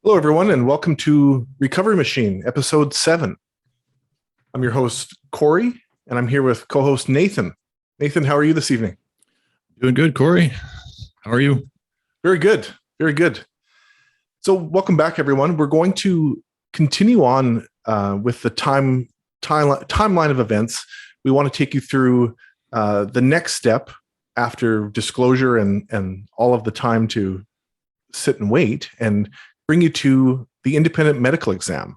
Hello, everyone, and welcome to Recovery Machine, episode 7. I'm your host, Corey, and I'm here with co-host Nathan. Nathan, how are you this evening? Doing good, Corey. How are you? Very good. Very good. So welcome back, everyone. We're going to continue on with the timeline of events. We want to take you through the next step after disclosure and all of the time to sit and wait, and bring you to the independent medical exam,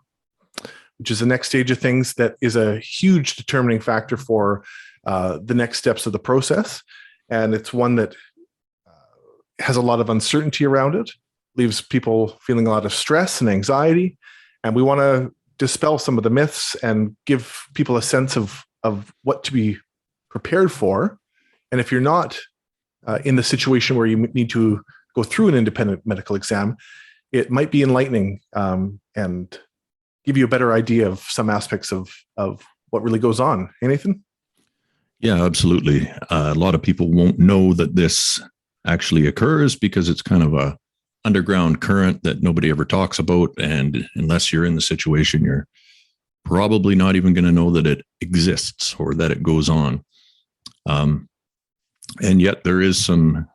which is the next stage of things that is a huge determining factor for the next steps of the process. And it's one that has a lot of uncertainty around it, leaves people feeling a lot of stress and anxiety. And we want to dispel some of the myths and give people a sense of what to be prepared for. And if you're not in the situation where you need to go through an independent medical exam, it might be enlightening and give you a better idea of some aspects of what really goes on. Hey, Nathan? Yeah, absolutely. A lot of people won't know that this actually occurs because it's kind of a underground current that nobody ever talks about. And unless you're in the situation, you're probably not even going to know that it exists or that it goes on. And yet there's some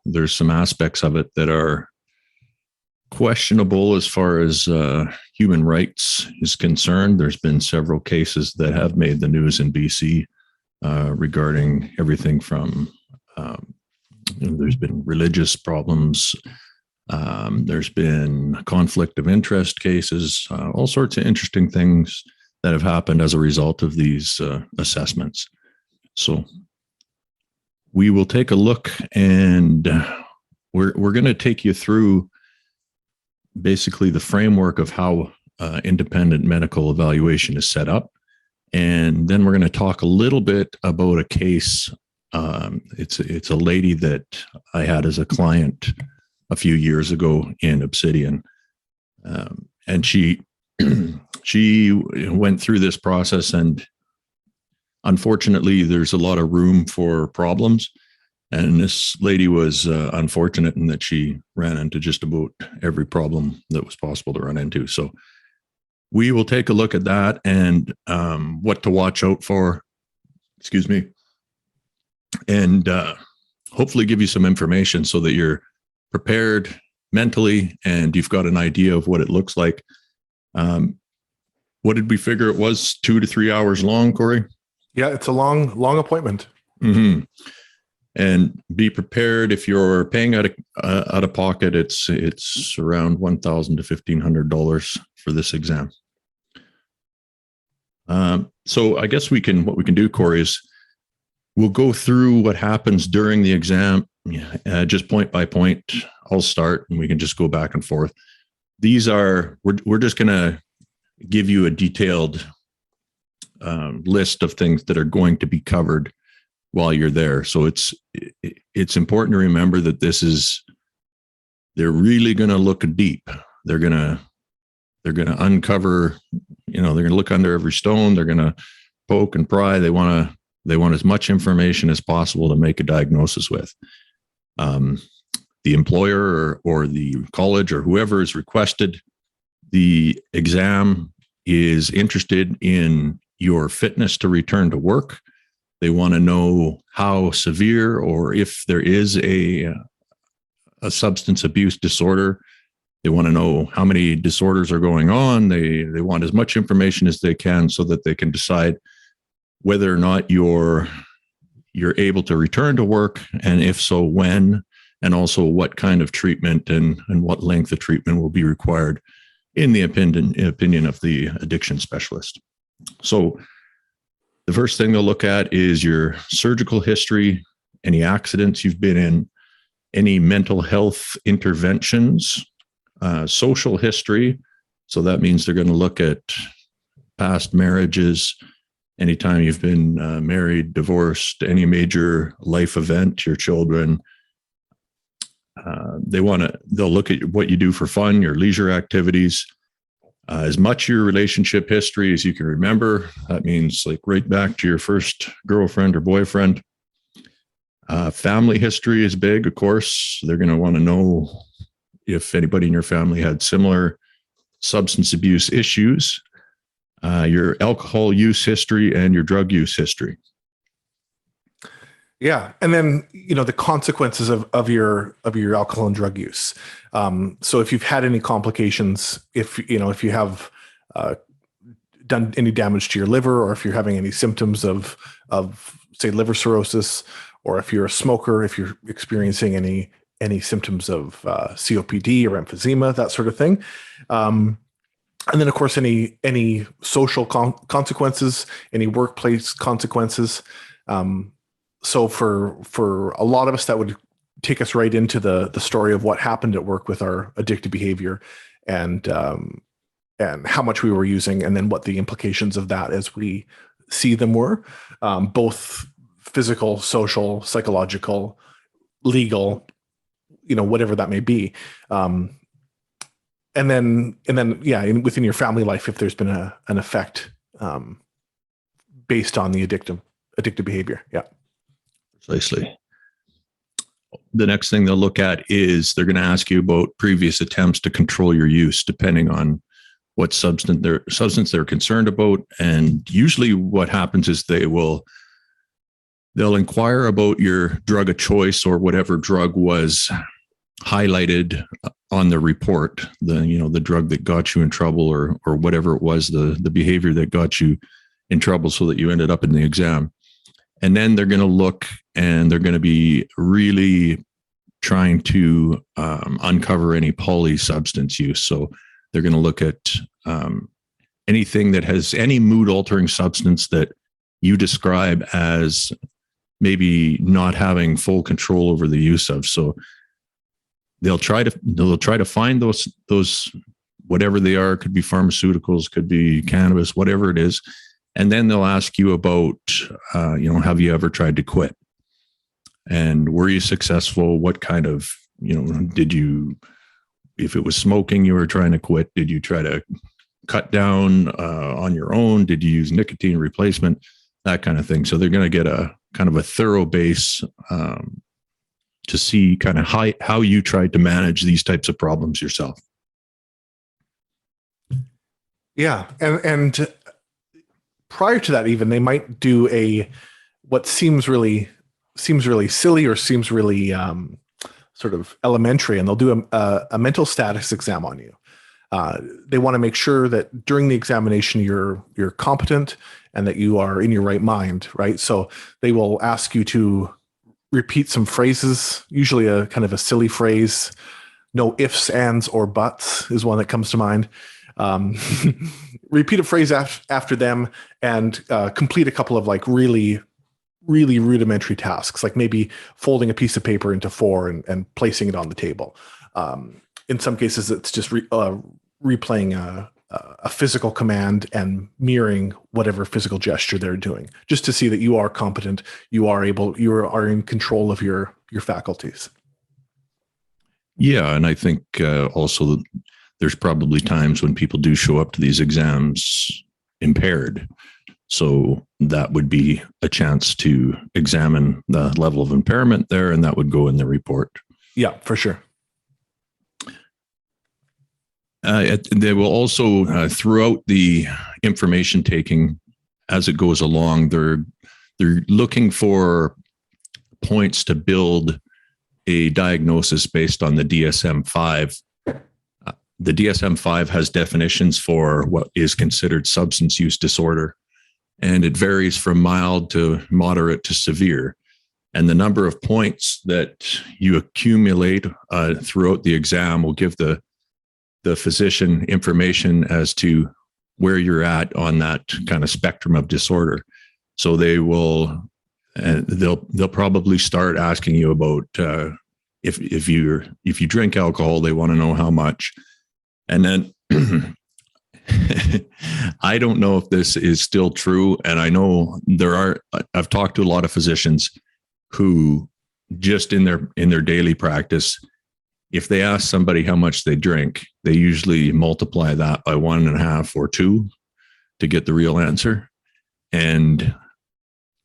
aspects of it that are questionable as far as human rights is concerned. There's been several cases that have made the news in BC regarding everything from there's been religious problems, there's been conflict of interest cases, all sorts of interesting things that have happened as a result of these assessments. So we will take a look, and we're going to take you through basically the framework of how independent medical evaluation is set up. And then we're going to talk a little bit about a case. It's a lady that I had as a client a few years ago in Obsidian. And she went through this process, and unfortunately, there's a lot of room for problems. And this lady was unfortunate in that she ran into just about every problem that was possible to run into. So we will take a look at that and what to watch out for, and hopefully give you some information so that you're prepared mentally and you've got an idea of what it looks like. What did we figure it was? 2 to 3 hours long, Corey? Yeah, it's a long appointment. Mm-hmm. And be prepared if you're paying out of pocket. It's around $1,000 to $1,500 for this exam. So I guess what we can do, Corey, is we'll go through what happens during the exam, just point by point. I'll start, and we can just go back and forth. We're just going to give you a detailed list of things that are going to be covered while you're there. So it's important to remember that they're really going to look deep. They're going to uncover, they're going to look under every stone. They're going to poke and pry. They want as much information as possible to make a diagnosis with. The employer or the college or whoever is requested the exam is interested in your fitness to return to work. They want to know how severe, or if there is a substance abuse disorder. They want to know how many disorders are going on. They want as much information as they can so that they can decide whether or not you're able to return to work, and if so, when, and also what kind of treatment and what length of treatment will be required in the opinion of the addiction specialist. So the first thing they'll look at is your surgical history, any accidents you've been in, any mental health interventions, social history. So that means they're going to look at past marriages, anytime you've been married, divorced, any major life event, your children. They'll look at what you do for fun, your leisure activities, as much your relationship history as you can remember. That means like right back to your first girlfriend or boyfriend. Family history is big, of course. They're going to want to know if anybody in your family had similar substance abuse issues, your alcohol use history, and your drug use history. Yeah. And then, the consequences of your alcohol and drug use. So if you've had any complications, if you have done any damage to your liver, or if you're having any symptoms of say liver cirrhosis, or if you're a smoker, if you're experiencing any symptoms of COPD or emphysema, that sort of thing. And then, of course, any social consequences, any workplace consequences. So for a lot of us, that would take us right into the story of what happened at work with our addictive behavior, and how much we were using, and then what the implications of that as we see them were, both physical, social, psychological, legal, whatever that may be. And then, within your family life, if there's been an effect based on the addictive behavior. Yeah. Precisely. The next thing they'll look at is they're going to ask you about previous attempts to control your use, depending on what substance they're concerned about. And usually what happens is they'll inquire about your drug of choice, or whatever drug was highlighted on the report, the drug that got you in trouble, or whatever it was, the behavior that got you in trouble so that you ended up in the exam. And then they're going to look, and they're going to be really trying to uncover any polysubstance use. So they're going to look at anything that has any mood altering substance that you describe as maybe not having full control over the use of. So they'll try to find those whatever they are. Could be pharmaceuticals, could be cannabis, whatever it is. And then they'll ask you about, have you ever tried to quit? And were you successful? What kind of, did you, if it was smoking you were trying to quit, did you try to cut down on your own? Did you use nicotine replacement? That kind of thing. So they're going to get a kind of a thorough base to see kind of how you tried to manage these types of problems yourself. Yeah. And prior to that, even, they might do what seems really silly, or seems really sort of elementary, and they'll do a mental status exam on you. They want to make sure that during the examination you're competent and that you are in your right mind, right? So they will ask you to repeat some phrases, usually a kind of a silly phrase. No ifs, ands, or buts is one that comes to mind. Repeat a phrase after them, and complete a couple of really, really rudimentary tasks, like maybe folding a piece of paper into four and placing it on the table. In some cases, it's just replaying a physical command and mirroring whatever physical gesture they're doing, just to see that you are competent, you are in control of your faculties. Yeah, and I think also there's probably times when people do show up to these exams impaired. So that would be a chance to examine the level of impairment there, and that would go in the report. Yeah, for sure. They will also, throughout the information taking as it goes along, they're looking for points to build a diagnosis based on the DSM-5. The DSM-5 has definitions for what is considered substance use disorder, and it varies from mild to moderate to severe. And the number of points that you accumulate throughout the exam will give the physician information as to where you're at on that kind of spectrum of disorder. So they'll probably start asking you about if you drink alcohol, they want to know how much. And then I don't know if this is still true. And I know I've talked to a lot of physicians who just in their daily practice, if they ask somebody how much they drink, they usually multiply that by 1.5 or 2 to get the real answer. And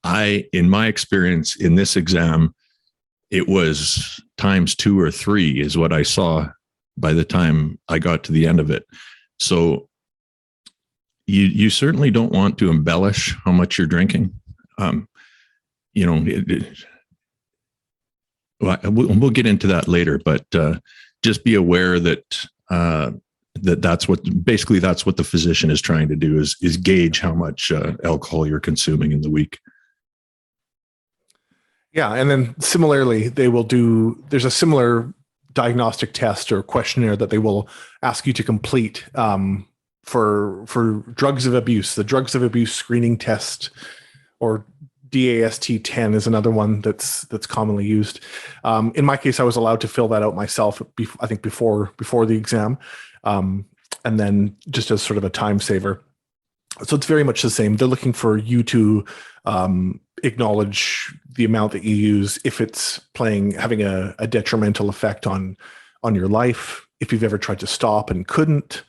in my experience in this exam, it was times 2 or 3 is what I saw by the time I got to the end of it. So you certainly don't want to embellish how much you're drinking. You know, we'll get into that later, but just be aware that that's what the physician is trying to do is gauge how much alcohol you're consuming in the week. Yeah, and then similarly, there's a similar diagnostic test or questionnaire that they will ask you to complete for drugs of abuse. The drugs of abuse screening test, or DAST-10, is another one that's commonly used. In my case, I was allowed to fill that out myself, I think before the exam, and then just as sort of a time saver. So it's very much the same. They're looking for you to acknowledge the amount that you use, if it's having a detrimental effect on your life, if you've ever tried to stop and couldn't,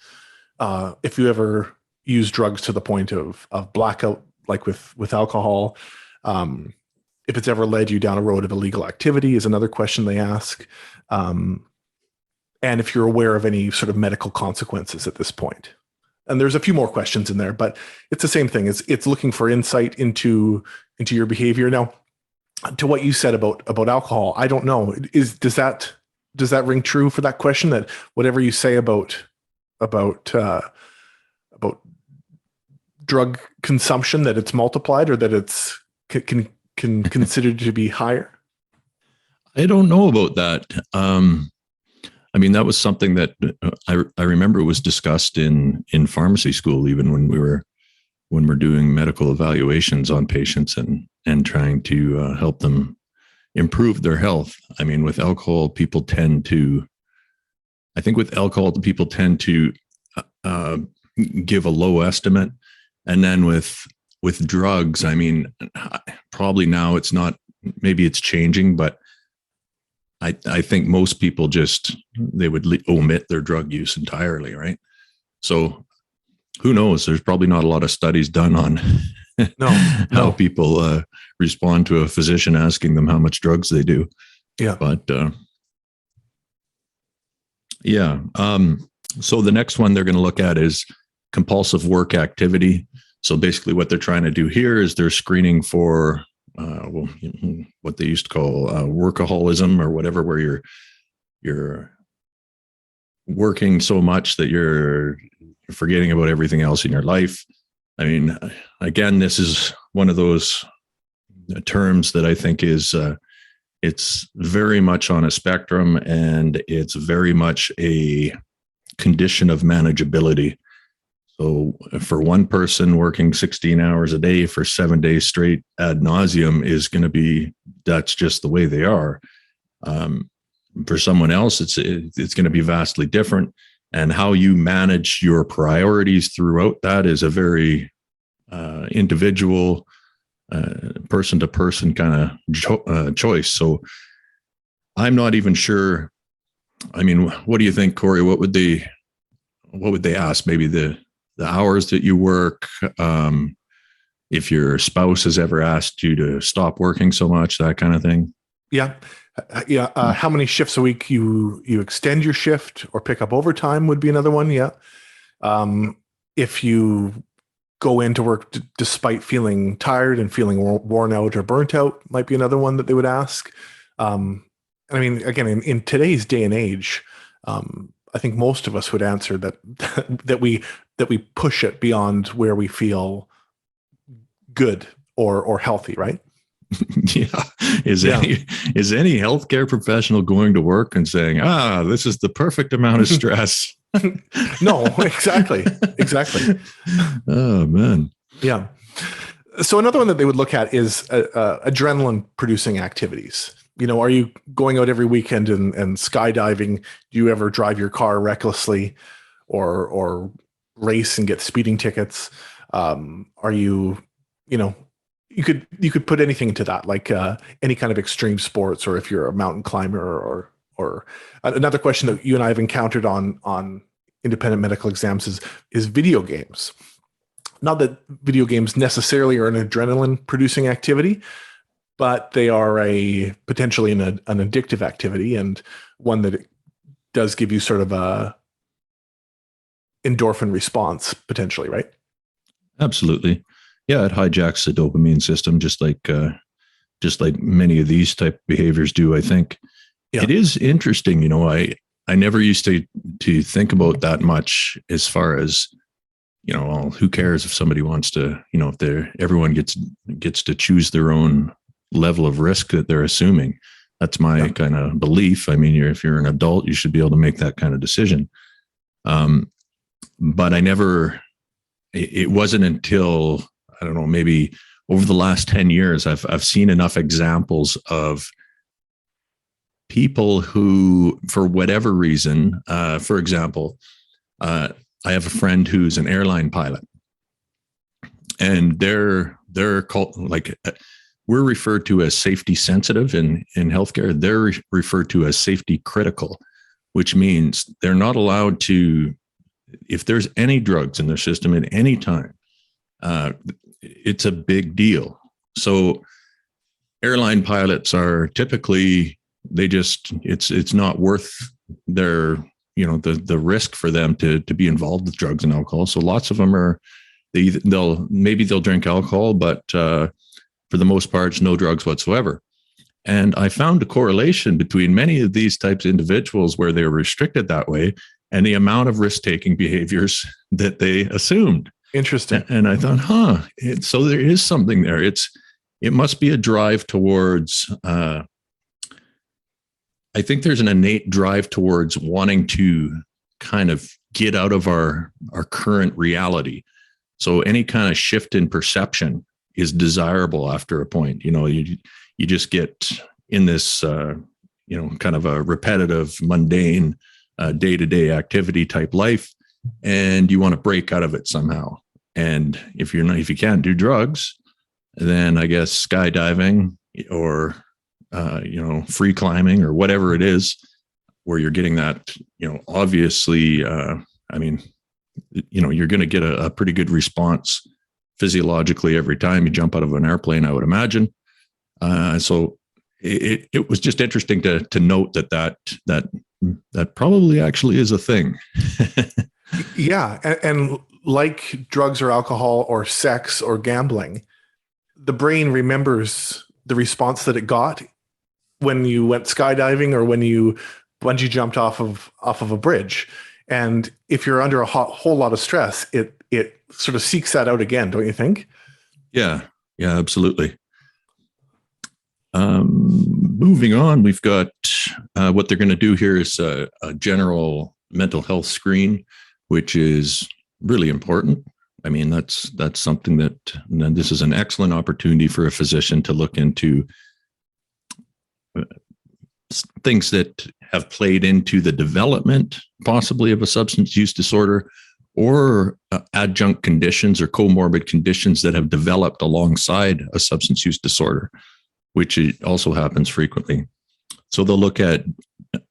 if you ever use drugs to the point of blackout, like with alcohol, if it's ever led you down a road of illegal activity is another question they ask, and if you're aware of any sort of medical consequences at this point. And there's a few more questions in there, but it's the same thing. It's looking for insight into your behavior. Now, to what you said about alcohol, I don't know. Does that ring true for that question? That whatever you say about drug consumption, that it's multiplied, or that it's can considered to be higher? I don't know about that. I mean, that was something that I remember was discussed in pharmacy school, even when we're doing medical evaluations on patients and trying to help them improve their health. I mean, with alcohol, people tend to give a low estimate. And then with drugs, I mean, probably now it's not, maybe it's changing, but I think most people they would omit their drug use entirely, right? So who knows? There's probably not a lot of studies done on how people respond to a physician asking them how much drugs they do. Yeah. But yeah. So the next one they're going to look at is compulsive work activity. So basically what they're trying to do here is they're screening for what they used to call workaholism, or whatever, where you're working so much that you're forgetting about everything else in your life. I mean, again, this is one of those terms that I think is it's very much on a spectrum, and it's very much a condition of manageability. So for one person, working 16 hours a day for 7 days straight ad nauseum is going to be, that's just the way they are. For someone else, it's going to be vastly different. And how you manage your priorities throughout that is a very individual, person to person kind of choice. So I'm not even sure. I mean, what do you think, Corey? What would they ask? Maybe the hours that you work, if your spouse has ever asked you to stop working so much, that kind of thing. Yeah. How many shifts a week you extend your shift or pick up overtime would be another one. Yeah. If you go into work despite feeling tired and feeling worn out or burnt out, might be another one that they would ask. I mean, again, in today's day and age, I think most of us would answer that we push it beyond where we feel good or healthy, right? Yeah. Is any healthcare professional going to work and saying, this is the perfect amount of stress? No, exactly. Oh, man. Yeah. So another one that they would look at is adrenaline producing activities. You know, are you going out every weekend and skydiving? Do you ever drive your car recklessly or race and get speeding tickets? Are you you could put anything into that, like any kind of extreme sports, or if you're a mountain climber, or another question that you and I have encountered on independent medical exams is video games. Not that video games necessarily are an adrenaline producing activity, but they are potentially an addictive activity, and one that does give you sort of endorphin response potentially, right? Absolutely. Yeah, it hijacks the dopamine system just like many of these type of behaviors do, I think. Yeah. It is interesting, I never used to think about that much as far as, well, who cares if somebody wants to, if everyone gets to choose their own level of risk that they're assuming. That's my kind of belief. I mean, if you're an adult, you should be able to make that kind of decision. But it wasn't until, I don't know, maybe over the last 10 years, I've seen enough examples of people who, for whatever reason, for example, I have a friend who's an airline pilot, and they're called, like, we're referred to as safety sensitive in healthcare. They're referred to as safety critical, which means they're not allowed to, if there's any drugs in their system at any time, it's a big deal. So airline pilots are typically, it's not worth their, the risk for them to be involved with drugs and alcohol. So lots of them are, they'll drink alcohol, but for the most part, no drugs whatsoever. And I found a correlation between many of these types of individuals where they were restricted that way and the amount of risk-taking behaviors that they assumed. Interesting. And I thought, so there is something there. It must be a drive towards, I think there's an innate drive towards wanting to kind of get out of our current reality. So any kind of shift in perception is desirable after a point. You just get in this, kind of a repetitive, mundane, day-to-day activity type life, and you want to break out of it somehow. And if you can't do drugs, then I guess skydiving or free climbing or whatever it is, where you're getting that, obviously, you're going to get a pretty good response physiologically every time you jump out of an airplane, I would imagine. So it was just interesting to note that probably actually is a thing. Yeah. And like drugs or alcohol or sex or gambling, the brain remembers the response that it got when you went skydiving or when you bungee jumped off of a bridge. And if you're under a whole lot of stress, it sort of seeks that out again, don't you think? Yeah, absolutely. Moving on, we've got what they're going to do here is a general mental health screen, which is really important. I mean, that's something that, and this is an excellent opportunity for a physician to look into things that have played into the development possibly of a substance use disorder, or adjunct conditions or comorbid conditions that have developed alongside a substance use disorder, which also happens frequently. So they'll look at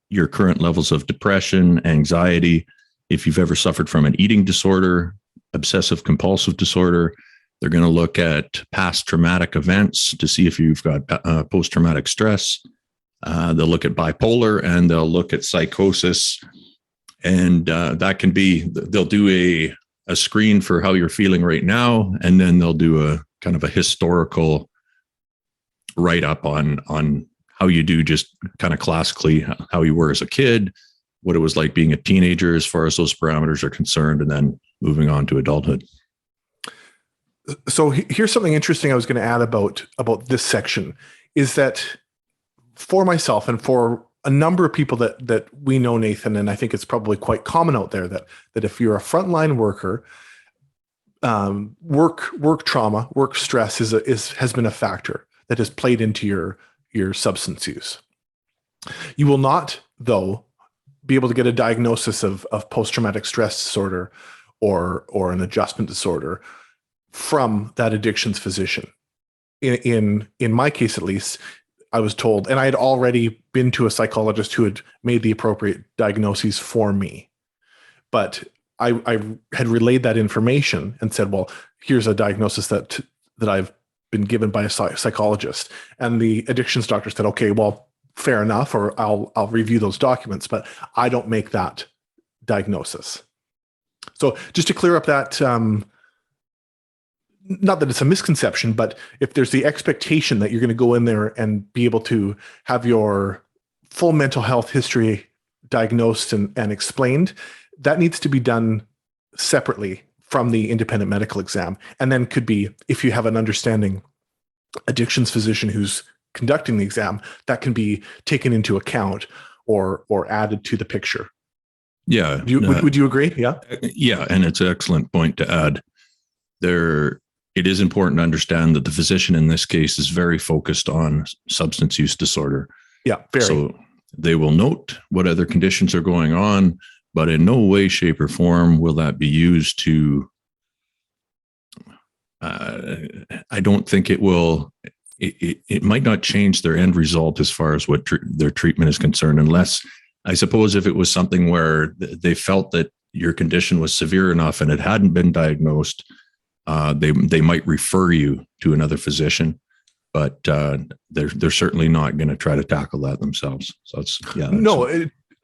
your current levels of depression, anxiety, if you've ever suffered from an eating disorder, obsessive compulsive disorder. They're going to look at past traumatic events to see if you've got post-traumatic stress. They'll look at bipolar, and they'll look at psychosis. And that can be, they'll do a screen for how you're feeling right now, and then they'll do a kind of a historical write-up on how you do, just kind of classically how you were as a kid, what it was like being a teenager as far as those parameters are concerned, and then moving on to adulthood. So here's something interesting I was going to add about this section, is that for myself and for a number of people that we know, Nathan, and I think it's probably quite common out there that if you're a frontline worker, work trauma, work stress has been a factor that has played into your substance use. You will not, though, be able to get a diagnosis of post-traumatic stress disorder or an adjustment disorder from that addictions physician. In my case, at least, I was told, and I had already been to a psychologist who had made the appropriate diagnoses for me, but I had relayed that information and said, well, here's a diagnosis that I've been given by a psychologist. And the addictions doctor said, okay, well, fair enough, or I'll review those documents, but I don't make that diagnosis. So just to clear up that, not that it's a misconception, but if there's the expectation that you're going to go in there and be able to have your full mental health history diagnosed and explained, that needs to be done separately from the independent medical exam. And then could be, if you have an understanding addictions physician who's conducting the exam, that can be taken into account or added to the picture. Yeah. Would you agree? Yeah. Yeah. And it's an excellent point to add. It is important to understand that the physician in this case is very focused on substance use disorder. Yeah, very. So they will note what other conditions are going on, but in no way, shape, or form will that be used to. I don't think it will. It might not change their end result as far as what their treatment is concerned, unless, I suppose, if it was something where they felt that your condition was severe enough and it hadn't been diagnosed, they might refer you to another physician, but they're certainly not going to try to tackle that themselves. So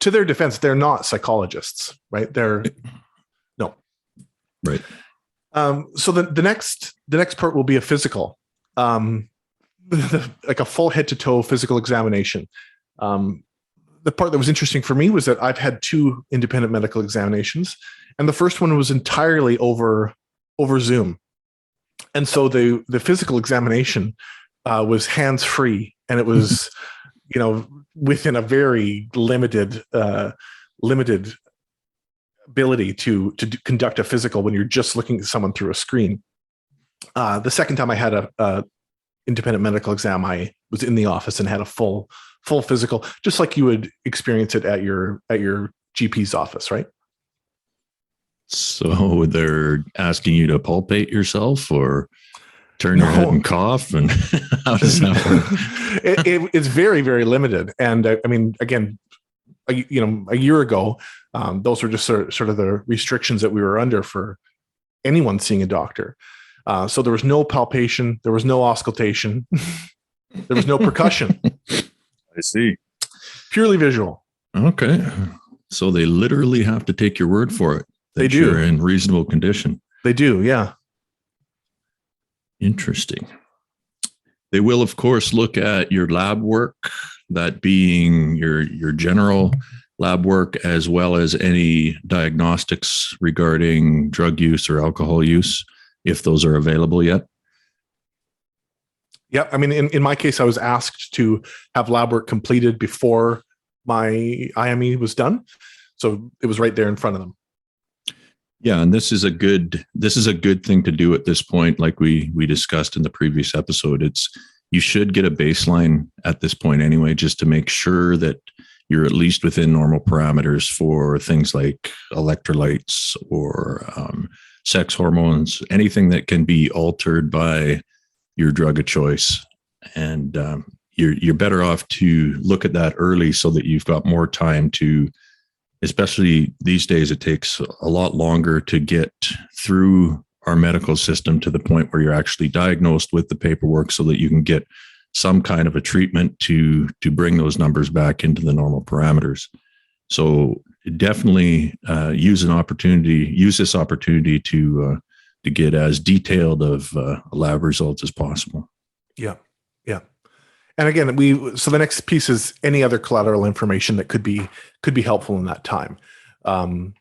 to their defense, they're not psychologists, right? No, right. So the next part will be a physical, like a full head to toe physical examination. The part that was interesting for me was that I've had 2 independent medical examinations, and the first one was entirely over Zoom. And so the physical examination was hands free, and it was, within a very limited ability to conduct a physical when you're just looking at someone through a screen. The second time I had a independent medical exam, I was in the office and had a full physical, just like you would experience it at your GP's office, right? So they're asking you to palpate yourself or turn your head and cough, and how does that work? It's very, very limited. And I mean, again, a year ago, those were just sort of the restrictions that we were under for anyone seeing a doctor. So there was no palpation, there was no auscultation, there was no percussion. I see. Purely visual. Okay. So they literally have to take your word for it. They do. You're in reasonable condition. They do, yeah. Interesting. They will, of course, look at your lab work, that being your general lab work, as well as any diagnostics regarding drug use or alcohol use, if those are available yet. Yeah, I mean, in my case, I was asked to have lab work completed before my IME was done, so it was right there in front of them. Yeah, and this is a good thing to do at this point, like we discussed in the previous episode. You should get a baseline at this point anyway, just to make sure that you're at least within normal parameters for things like electrolytes or sex hormones, anything that can be altered by your drug of choice. And you're better off to look at that early so that you've got more time to, especially these days, it takes a lot longer to get through our medical system to the point where you're actually diagnosed with the paperwork so that you can get some kind of a treatment to bring those numbers back into the normal parameters. So definitely use this opportunity to get as detailed of lab results as possible. Yeah. Yeah. And again, so the next piece is any other collateral information that could be helpful in that time. And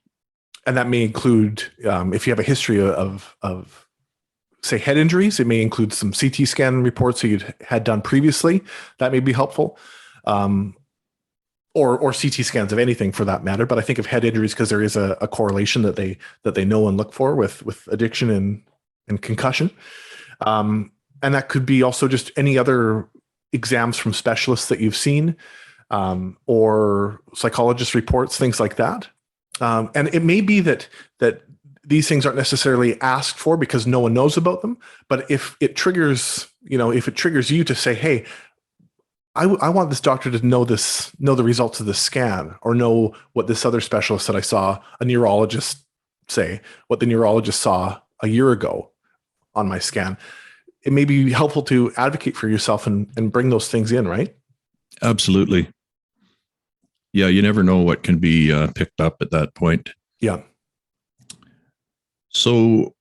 that may include, if you have a history of say head injuries, it may include some CT scan reports that you'd had done previously. That may be helpful. Or CT scans of anything for that matter. But I think of head injuries because there is a correlation that they know and look for with addiction and concussion. And that could be also just any other exams from specialists that you've seen, or psychologist reports, things like that. And it may be that these things aren't necessarily asked for because no one knows about them. But if it triggers you to say, hey, I want this doctor to know the results of this scan, or know what this other specialist that I saw, a neurologist, say, what the neurologist saw a year ago on my scan. It may be helpful to advocate for yourself and bring those things in, right? Absolutely. Yeah, you never know what can be picked up at that point. Yeah. So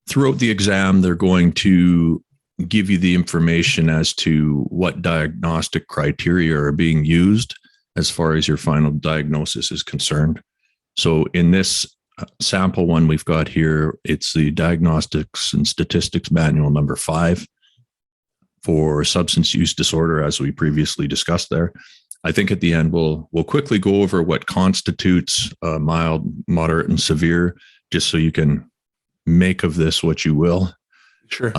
throughout the exam, they're going to give you the information as to what diagnostic criteria are being used as far as your final diagnosis is concerned. So in this sample one we've got here, it's the Diagnostics and Statistics Manual number 5 for substance use disorder, as we previously discussed there. I think at the end we'll quickly go over what constitutes mild, moderate, and severe, just so you can make of this what you will. Sure.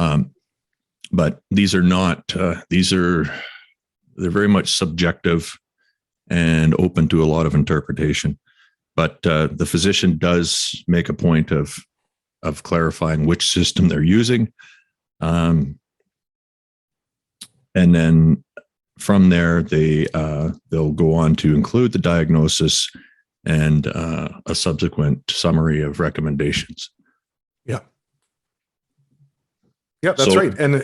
But these are not, they're very much subjective and open to a lot of interpretation. But the physician does make a point of clarifying which system they're using. And then from there, they'll go on to include the diagnosis and a subsequent summary of recommendations. Yeah. Yeah, that's right. And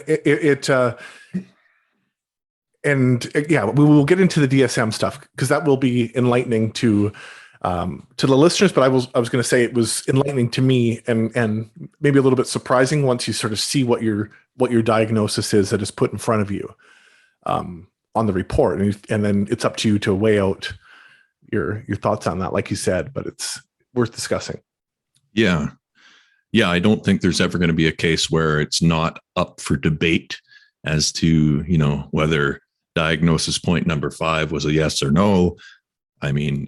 we will get into the DSM stuff because that will be enlightening to the listeners. But I was going to say it was enlightening to me and maybe a little bit surprising once you sort of see what your diagnosis is that is put in front of you on the report, and then it's up to you to weigh out your thoughts on that, like you said. But it's worth discussing. Yeah. I don't think there's ever going to be a case where it's not up for debate as to, whether diagnosis point number 5 was a yes or no. I mean,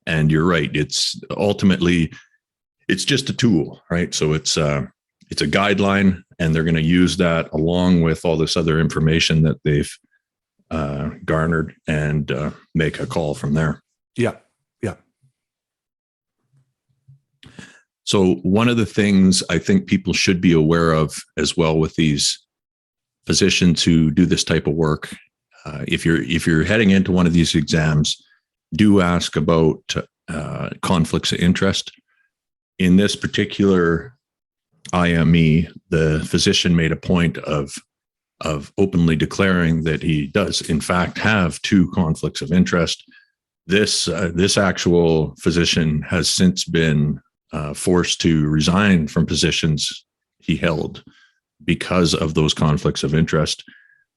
and you're right. It's ultimately, it's just a tool, right? So it's a guideline, and they're going to use that along with all this other information that they've garnered and make a call from there. Yeah. So one of the things I think people should be aware of as well with these physicians who do this type of work, if you're heading into one of these exams, do ask about conflicts of interest. In this particular IME, the physician made a point of openly declaring that he does in fact have 2 conflicts of interest. This actual physician has since been forced to resign from positions he held because of those conflicts of interest.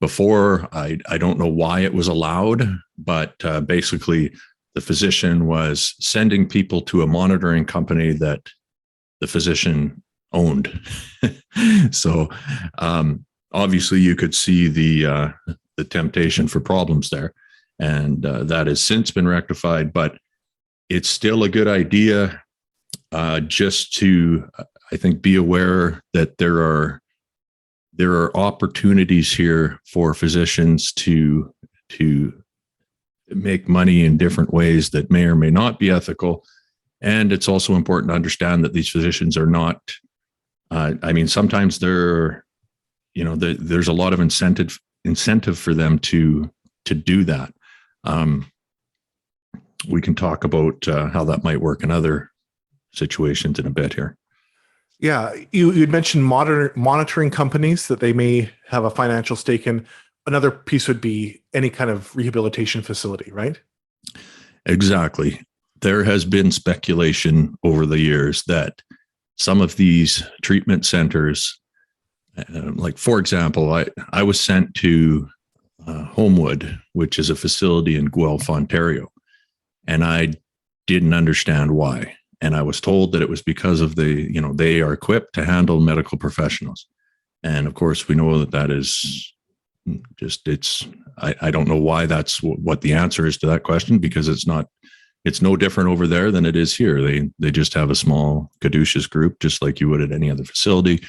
Before, I don't know why it was allowed, but basically the physician was sending people to a monitoring company that the physician owned. So obviously you could see the temptation for problems there, and that has since been rectified. But it's still a good idea just to, I think, be aware that there are opportunities here for physicians to make money in different ways that may or may not be ethical. And it's also important to understand that these physicians are not, sometimes there's a lot of incentive for them to do that. We can talk about how that might work in other situations in a bit here. Yeah, you'd mentioned monitoring companies that they may have a financial stake in. Another piece would be any kind of rehabilitation facility, right? Exactly. There has been speculation over the years that some of these treatment centers, like for example, I was sent to Homewood, which is a facility in Guelph, Ontario, and I didn't understand why. And I was told that it was because of they are equipped to handle medical professionals. And of course, we know that is just, I don't know why that's what the answer is to that question, because it's no different over there than it is here. They just have a small caduceus group, just like you would at any other facility.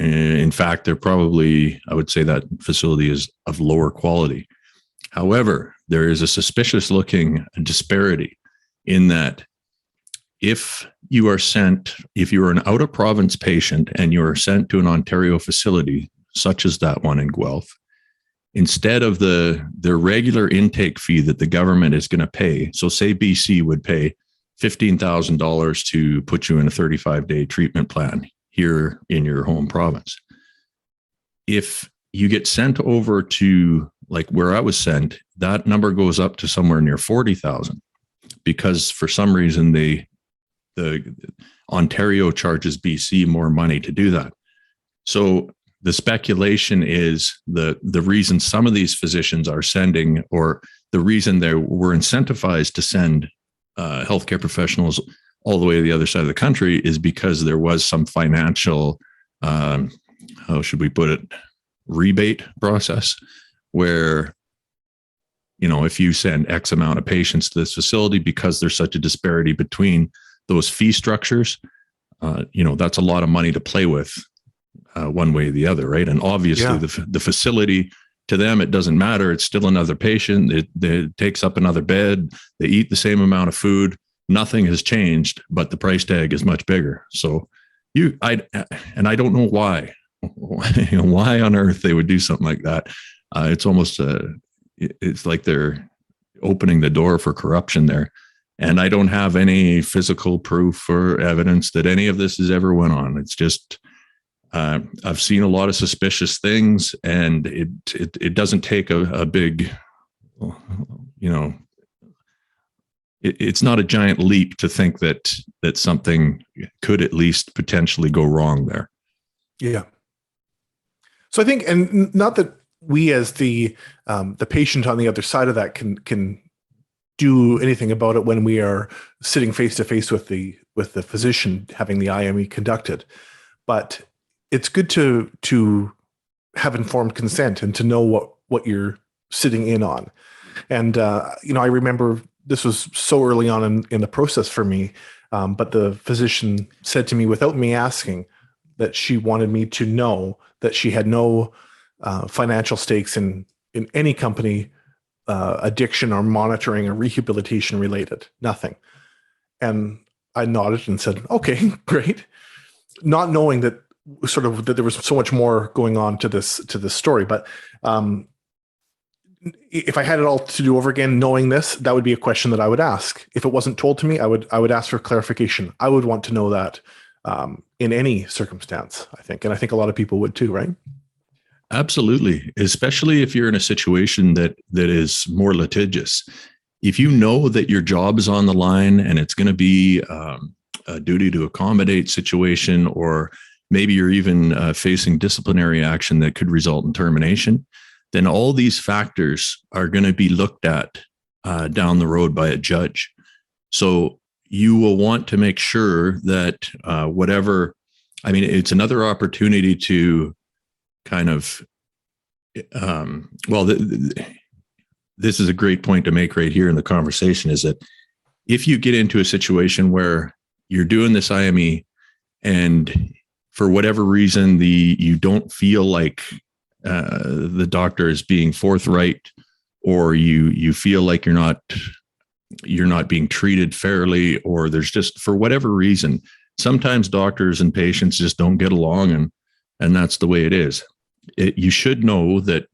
In fact, I would say that facility is of lower quality. However, there is a suspicious looking disparity in that if you are an out of province patient and you are sent to an Ontario facility, such as that one in Guelph, instead of their regular intake fee that the government is going to pay, so say BC would pay $15,000 to put you in a 35-day treatment plan here in your home province. If you get sent over to like where I was sent, that number goes up to somewhere near 40,000, because for some reason they the Ontario charges BC more money to do that. So the speculation is the reason some of these physicians are sending, or the reason they were incentivized to send healthcare professionals all the way to the other side of the country, is because there was some financial, how should we put it, rebate process where, if you send X amount of patients to this facility, because there's such a disparity between those fee structures, that's a lot of money to play with one way or the other, right? And obviously the facility, to them, it doesn't matter. It's still another patient. It takes up another bed. They eat the same amount of food. Nothing has changed, but the price tag is much bigger. So I don't know why, why on earth they would do something like that. It's almost it's like they're opening the door for corruption there. And I don't have any physical proof or evidence that any of this has ever went on. It's just, I've seen a lot of suspicious things, and it doesn't take a big, it's not a giant leap to think that something could at least potentially go wrong there. Yeah. So I think, and not that we as the patient on the other side of that can do anything about it when we are sitting face to face with the physician having the IME conducted, but it's good to have informed consent and to know what you're sitting in on. And I remember this was so early on in the process for me, but the physician said to me without me asking that she wanted me to know that she had no financial stakes in any company, addiction or monitoring or rehabilitation related, nothing. And I nodded and said, okay, great. Not knowing that there was so much more going on to this story. But if I had it all to do over again, knowing this, that would be a question that I would ask. If it wasn't told to me, I would ask for clarification. I would want to know that in any circumstance, I think. And I think a lot of people would too, right? Absolutely. Especially if you're in a situation that is more litigious. If you know that your job is on the line and it's going to be a duty to accommodate situation, or maybe you're even facing disciplinary action that could result in termination, then all these factors are going to be looked at down the road by a judge. So you will want to make sure that it's another opportunity to kind of, this is a great point to make right here in the conversation, is that if you get into a situation where you're doing this IME and for whatever reason, you don't feel like the doctor is being forthright, or you feel like you're not being treated fairly, or there's just, for whatever reason, sometimes doctors and patients just don't get along, and that's the way it is. You should know that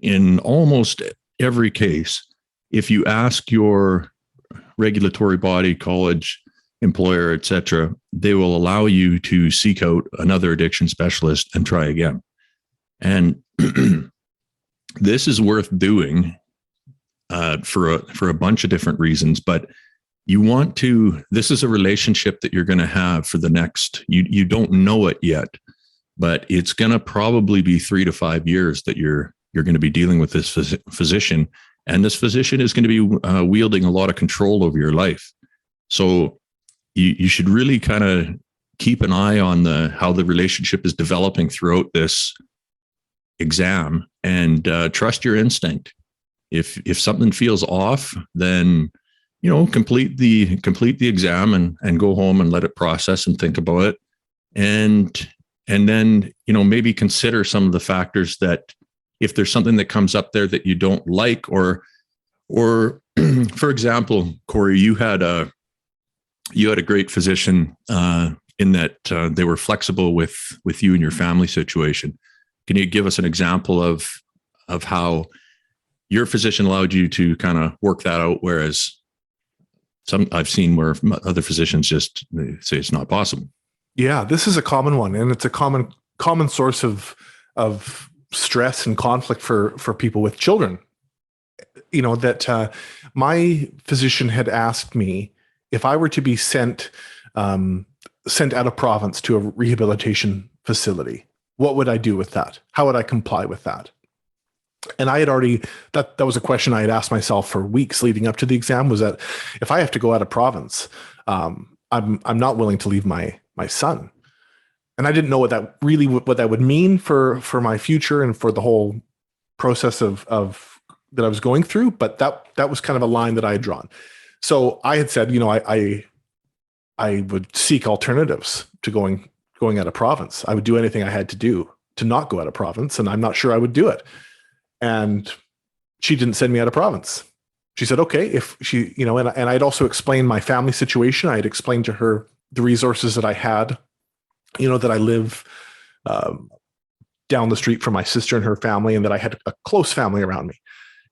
in almost every case, if you ask your regulatory body, college, employer, etc., they will allow you to seek out another addiction specialist and try again. And this is worth doing for a bunch of different reasons, but this is a relationship that you're going to have for the next, you don't know it yet, but it's going to probably be 3 to 5 years that you're going to be dealing with this physician. And this physician is going to be wielding a lot of control over your life. So you should really kind of keep an eye on how the relationship is developing throughout this exam, and trust your instinct. If something feels off, then complete the exam and go home and let it process and think about it, and then maybe consider some of the factors that, if there's something that comes up there that you don't like, or for example, Corey, you had a great physician in that they were flexible with you and your family situation. Can you give us an example of how your physician allowed you to kind of work that out, whereas I've seen where other physicians just say it's not possible? Yeah, this is a common one, and it's a common source of stress and conflict for people with children. That my physician had asked me if I were to be sent out of province to a rehabilitation facility, what would I do with that? How would I comply with that? And I had already, that was a question I had asked myself for weeks leading up to the exam, was that if I have to go out of province, I'm not willing to leave my son. And I didn't know what that would mean for my future and for the whole process of that I was going through. But that was kind of a line that I had drawn. So I had said, I would seek alternatives to going out of province. I would do anything I had to do to not go out of province, and I'm not sure I would do it. And she didn't send me out of province. She said, okay, if she, and I'd also explained my family situation. I had explained to her the resources that I had, that I live down the street from my sister and her family, and that I had a close family around me.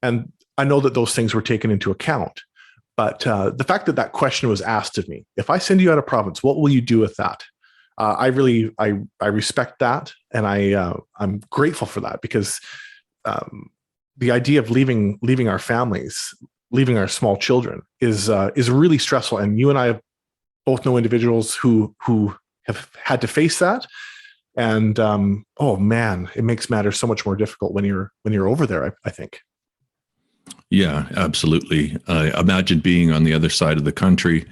And I know that those things were taken into account. But the fact that question was asked of me, if I send you out of province, what will you do with that? I respect that. And I'm grateful for that, because the idea of leaving our families, leaving our small children is really stressful. And you and I both know individuals who have had to face that. And oh man, it makes matters so much more difficult when you're over there, I think. Yeah, absolutely. Imagine being on the other side of the country.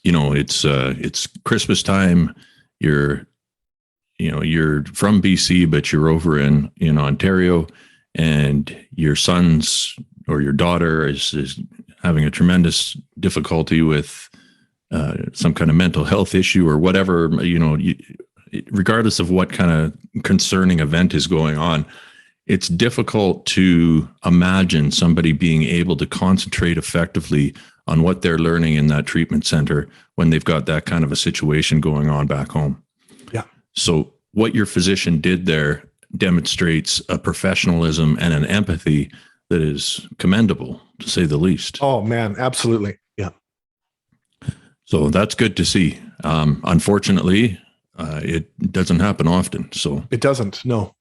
It's Christmas time. You're from BC, but you're over in Ontario, and your son's or your daughter is having a tremendous difficulty with some kind of mental health issue or whatever. Regardless of what kind of concerning event is going on, it's difficult to imagine somebody being able to concentrate effectively on what they're learning in that treatment center when they've got that kind of a situation going on back home. Yeah. So what your physician did there demonstrates a professionalism and an empathy that is commendable, to say the least. Oh man, absolutely. Yeah. So that's good to see. Unfortunately, it doesn't happen often. So it doesn't. No.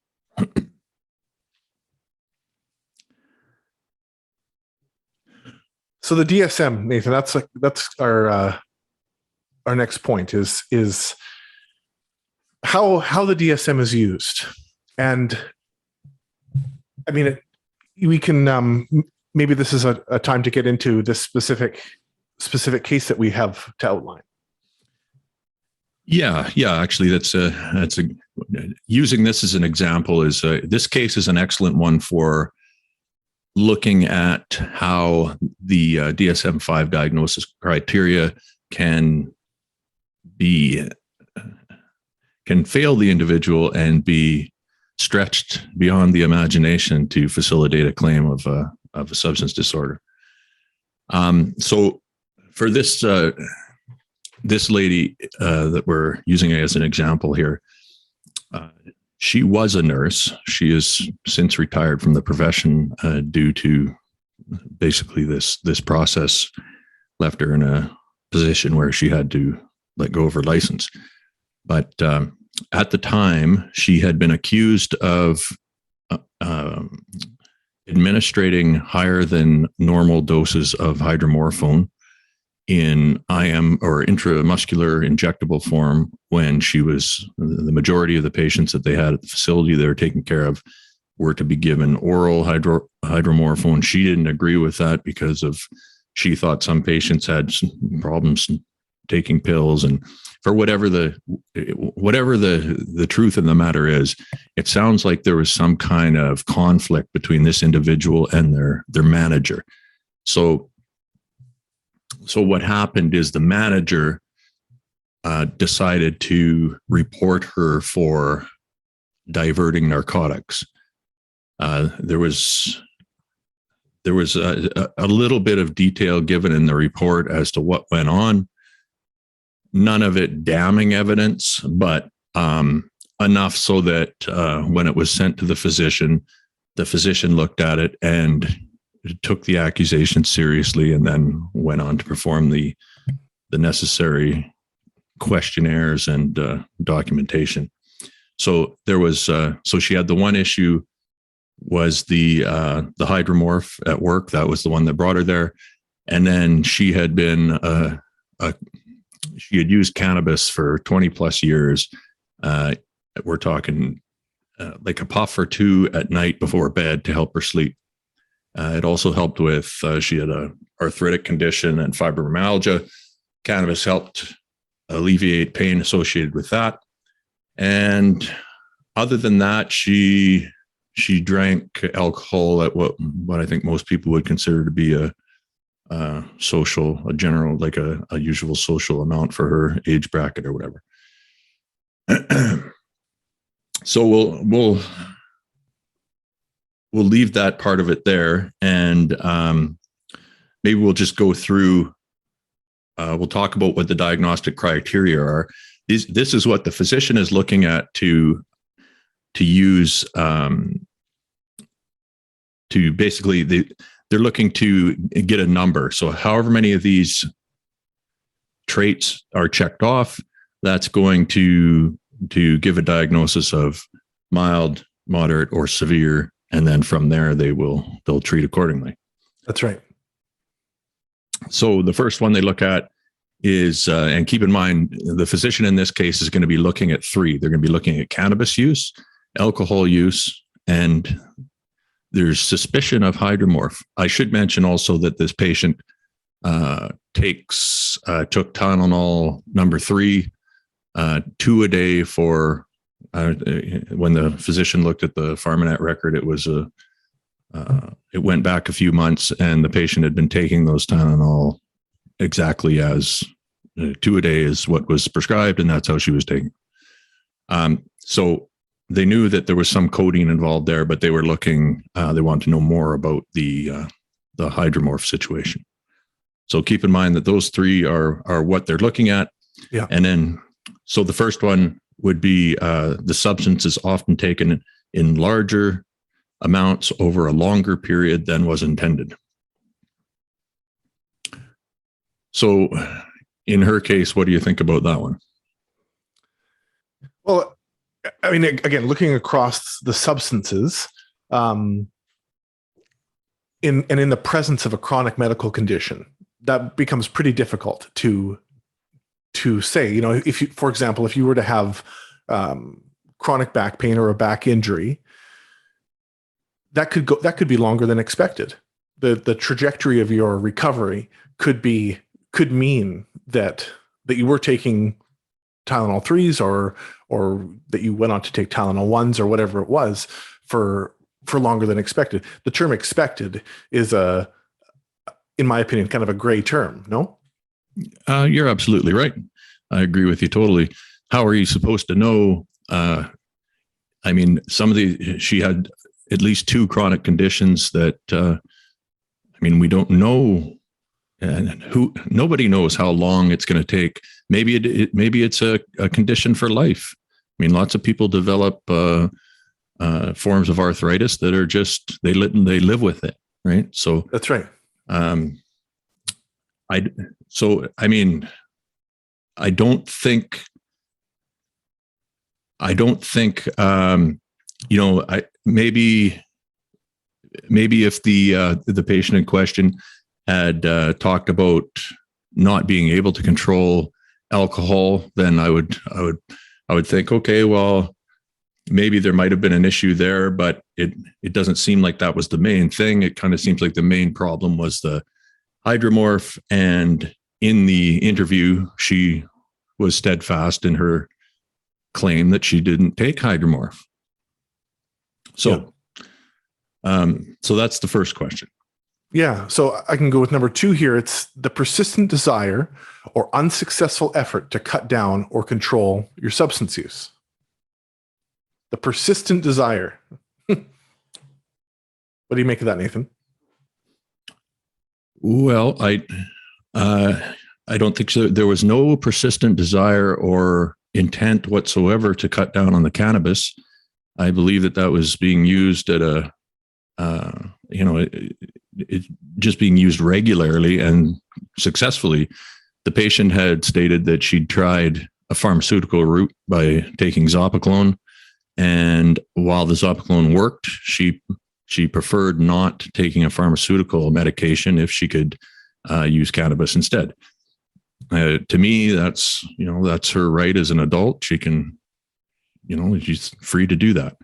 So the DSM, Nathan, that's our next point is how the DSM is used. And I mean, we can maybe this is a time to get into this specific case that we have to outline. Yeah. Actually, that's using this as an example is this case is an excellent one for looking at how the DSM-5 diagnosis criteria can fail the individual and be stretched beyond the imagination to facilitate a claim of a substance disorder. So for this lady that we're using as an example here, she was a nurse. She has since retired from the profession due to basically this process left her in a position where she had to let go of her license. But at the time, she had been accused of administrating higher than normal doses of hydromorphone in IM or intramuscular injectable form when the majority of the patients that they had at the facility they were taking care of were to be given oral hydromorphone. She didn't agree with that because she thought some patients had some problems taking pills, and for whatever the truth of the matter is, it sounds like there was some kind of conflict between this individual and their manager. So what happened is the manager decided to report her for diverting narcotics. There was a little bit of detail given in the report as to what went on. None of it damning evidence, but enough so that when it was sent to the physician looked at it and took the accusation seriously, and then went on to perform the necessary questionnaires and documentation. So there was so she had the one issue was the hydromorph at work. That was the one that brought her there. And then she had been she had used cannabis for 20 plus years. We're talking like a puff or two at night before bed to help her sleep. It also helped with, she had a arthritic condition and fibromyalgia. Cannabis helped alleviate pain associated with that. And other than that, she drank alcohol at what I think most people would consider to be a general, like a usual social amount for her age bracket or whatever. So we'll leave that part of it there, and maybe we'll just go through. We'll talk about what the diagnostic criteria are. This is what the physician is looking at to use to basically they're looking to get a number. So however many of these traits are checked off, that's going to give a diagnosis of mild, moderate, or severe. And then from there, they'll treat accordingly. That's right. So the first one they look at is, and keep in mind, the physician in this case is going to be looking at three. They're going to be looking at cannabis use, alcohol use, and there's suspicion of hydromorph. I should mention also that this patient took Tylenol number 3, 2 a day for, when the physician looked at the Pharmanet record, it went back a few months, and the patient had been taking those Tylenol exactly as 2 a day is what was prescribed, and that's how she was taking. So they knew that there was some codeine involved there, but they were looking, they wanted to know more about the hydromorph situation. So keep in mind that those three are what they're looking at. Yeah. And then, so the first one would be the substance is often taken in larger amounts over a longer period than was intended. So in her case, what do you think about that one? Well, I mean, again, looking across the substances, in the presence of a chronic medical condition, that becomes pretty difficult to say. You know, if you, for example, if you were to have chronic back pain or a back injury, that could be longer than expected. The trajectory of your recovery could mean that you were taking Tylenol 3s or that you went on to take Tylenol 1s or whatever it was for longer than expected. The term expected is in my opinion, kind of a gray term, no? You're absolutely right. I agree with you totally. How are you supposed to know? I mean, she had at least 2 chronic conditions that, I mean, we don't know, and nobody knows how long it's going to take. Maybe it's a condition for life. I mean, lots of people develop forms of arthritis that are just, they live with it, right? So that's right. I mean, I don't think, you know, maybe if the patient in question had talked about not being able to control alcohol, then I would think, okay, well, maybe there might have been an issue there, but it doesn't seem like that was the main thing. It kind of seems like the main problem was the hydromorph. And in the interview, she was steadfast in her claim that she didn't take hydromorph. So, so that's the first question. Yeah. So I can go with number 2 here. It's the persistent desire or unsuccessful effort to cut down or control your substance use. The persistent desire. What do you make of that, Nathan? Well, I don't think so. There was no persistent desire or intent whatsoever to cut down on the cannabis. I believe that was being used at it just being used regularly and successfully. The patient had stated that she'd tried a pharmaceutical route by taking Zopiclone, and while the Zopiclone worked, she preferred not taking a pharmaceutical medication if she could use cannabis instead. To me, that's her right as an adult. She can, she's free to do that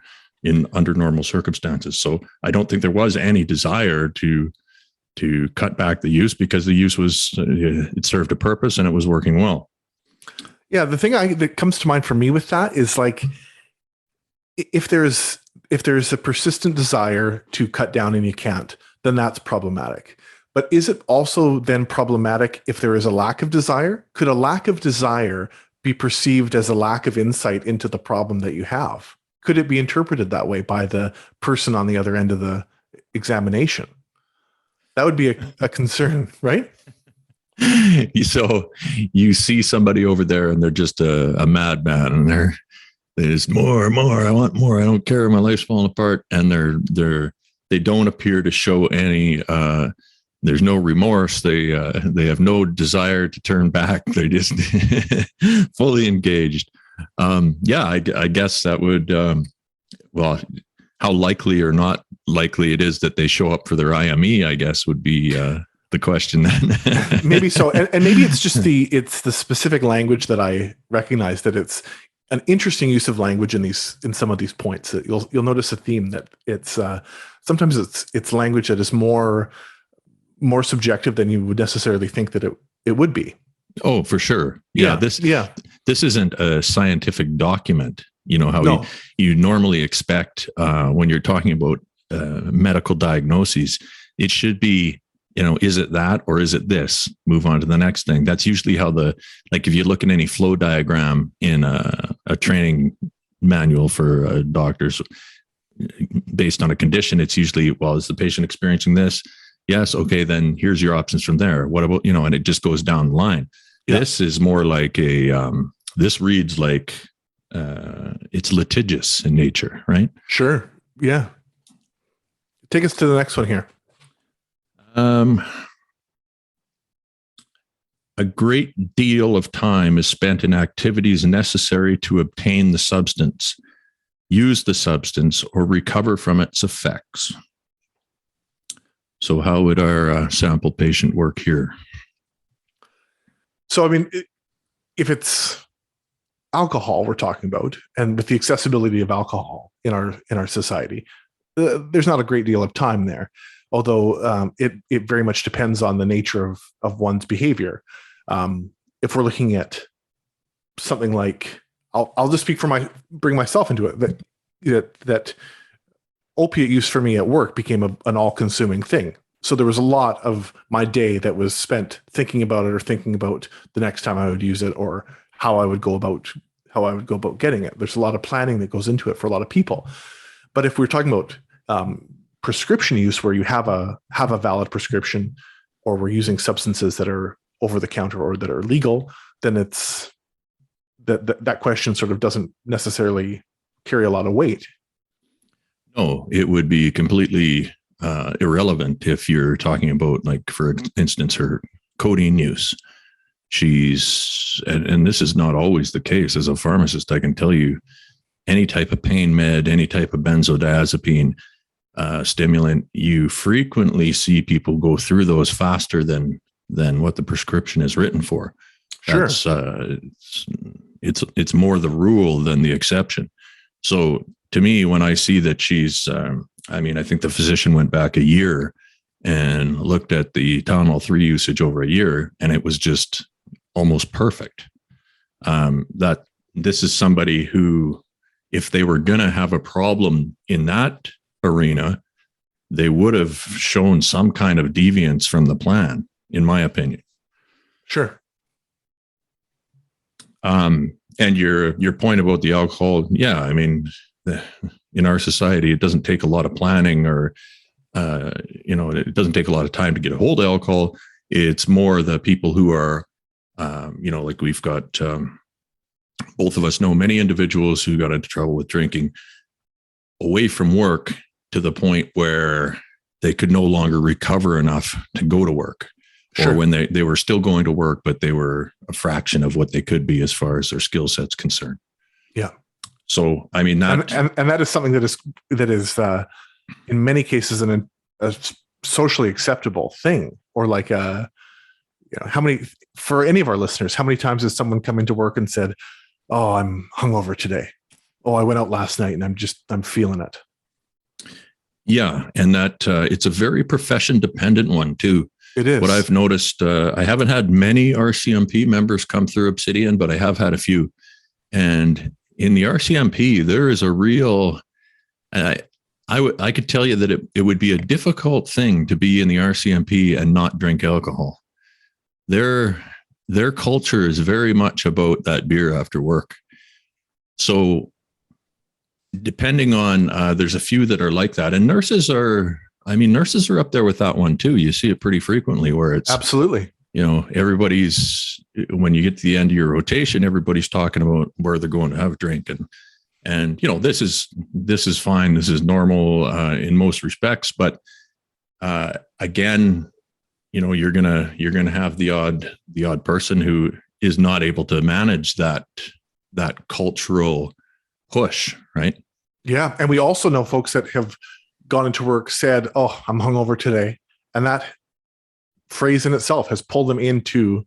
in under normal circumstances. So I don't think there was any desire to cut back the use, because the use it served a purpose and it was working well. Yeah, the thing that comes to mind for me with that is like, if there's a persistent desire to cut down and you can't, then that's problematic. But is it also then problematic if there is a lack of desire? Could a lack of desire be perceived as a lack of insight into the problem that you have? Could it be interpreted that way by the person on the other end of the examination? That would be a concern, right? So you see somebody over there and they're just a madman, and there's more. I want more. I don't care. My life's falling apart. And they don't appear to show any, there's no remorse. They have no desire to turn back. They're just fully engaged. I guess that would, how likely or not likely it is that they show up for their IME, I guess, would be the question then. Maybe so. And maybe it's just it's the specific language that I recognize, that it's an interesting use of language in some of these points. That you'll notice a theme that it's sometimes it's language that is more subjective than you would necessarily think that it would be. Oh, for sure. Yeah. This isn't a scientific document. How you normally expect when you're talking about medical diagnoses. It should be, is it that or is it this? Move on to the next thing. That's usually how if you look at any flow diagram in a training manual for doctors based on a condition, it's usually, is the patient experiencing this? Yes. Okay. Then here's your options from there. What about, and it just goes down the line. Yeah. This is more like this reads like it's litigious in nature, right? Sure. Yeah. Take us to the next one here. A great deal of time is spent in activities necessary to obtain the substance, use the substance, or recover from its effects. So how would our sample patient work here? So, I mean, if it's alcohol we're talking about, and with the accessibility of alcohol in our society, there's not a great deal of time there. Although it very much depends on the nature of one's behavior. If we're looking at something like, I'll just bring myself into it, that opiate use for me at work became an all-consuming thing. So there was a lot of my day that was spent thinking about it, or thinking about the next time I would use it, or how I would go about getting it. There's a lot of planning that goes into it for a lot of people. But if we're talking about prescription use, where you have a valid prescription, or we're using substances that are over the counter or that are legal, then it's that question sort of doesn't necessarily carry a lot of weight. No, it would be completely irrelevant if you're talking about, like, for instance, her codeine use. And this is not always the case. As a pharmacist, I can tell you, any type of pain med, any type of benzodiazepine stimulant, you frequently see people go through those faster than what the prescription is written for. Sure. It's more the rule than the exception. So to me, when I see that she's, I think the physician went back a year and looked at the Tylenol 3 usage over a year, and it was just almost perfect. That this is somebody who, if they were going to have a problem in that arena, they would have shown some kind of deviance from the plan, in my opinion. Sure. And your point about the alcohol, yeah, I mean, in our society, it doesn't take a lot of planning, or it doesn't take a lot of time to get a hold of alcohol. It's more the people who are, like we've got, both of us know many individuals who got into trouble with drinking away from work, to the point where they could no longer recover enough to go to work. Sure. Or when they were still going to work, but they were a fraction of what they could be as far as their skill set's concerned. Yeah. So, I mean, that and that is something that is in many cases a socially acceptable thing, or like how many, for any of our listeners, how many times has someone come into work and said, "Oh, I'm hungover today. Oh, I went out last night and I'm feeling it." Yeah. And that it's a very profession dependent one too. It is. What I've noticed, I haven't had many RCMP members come through Obsidian, but I have had a few. And in the RCMP, there is a real, I could tell you that it would be a difficult thing to be in the RCMP and not drink alcohol. Their culture is very much about that beer after work. So depending on, there's a few that are like that, and nurses are up there with that one too. You see it pretty frequently where it's absolutely, everybody's, when you get to the end of your rotation, everybody's talking about where they're going to have a drink, and this is fine. This is normal in most respects, but again, you're gonna have the odd person who is not able to manage that cultural push, right? Yeah. And we also know folks that have gone into work, said, "Oh, I'm hungover today." And that phrase in itself has pulled them into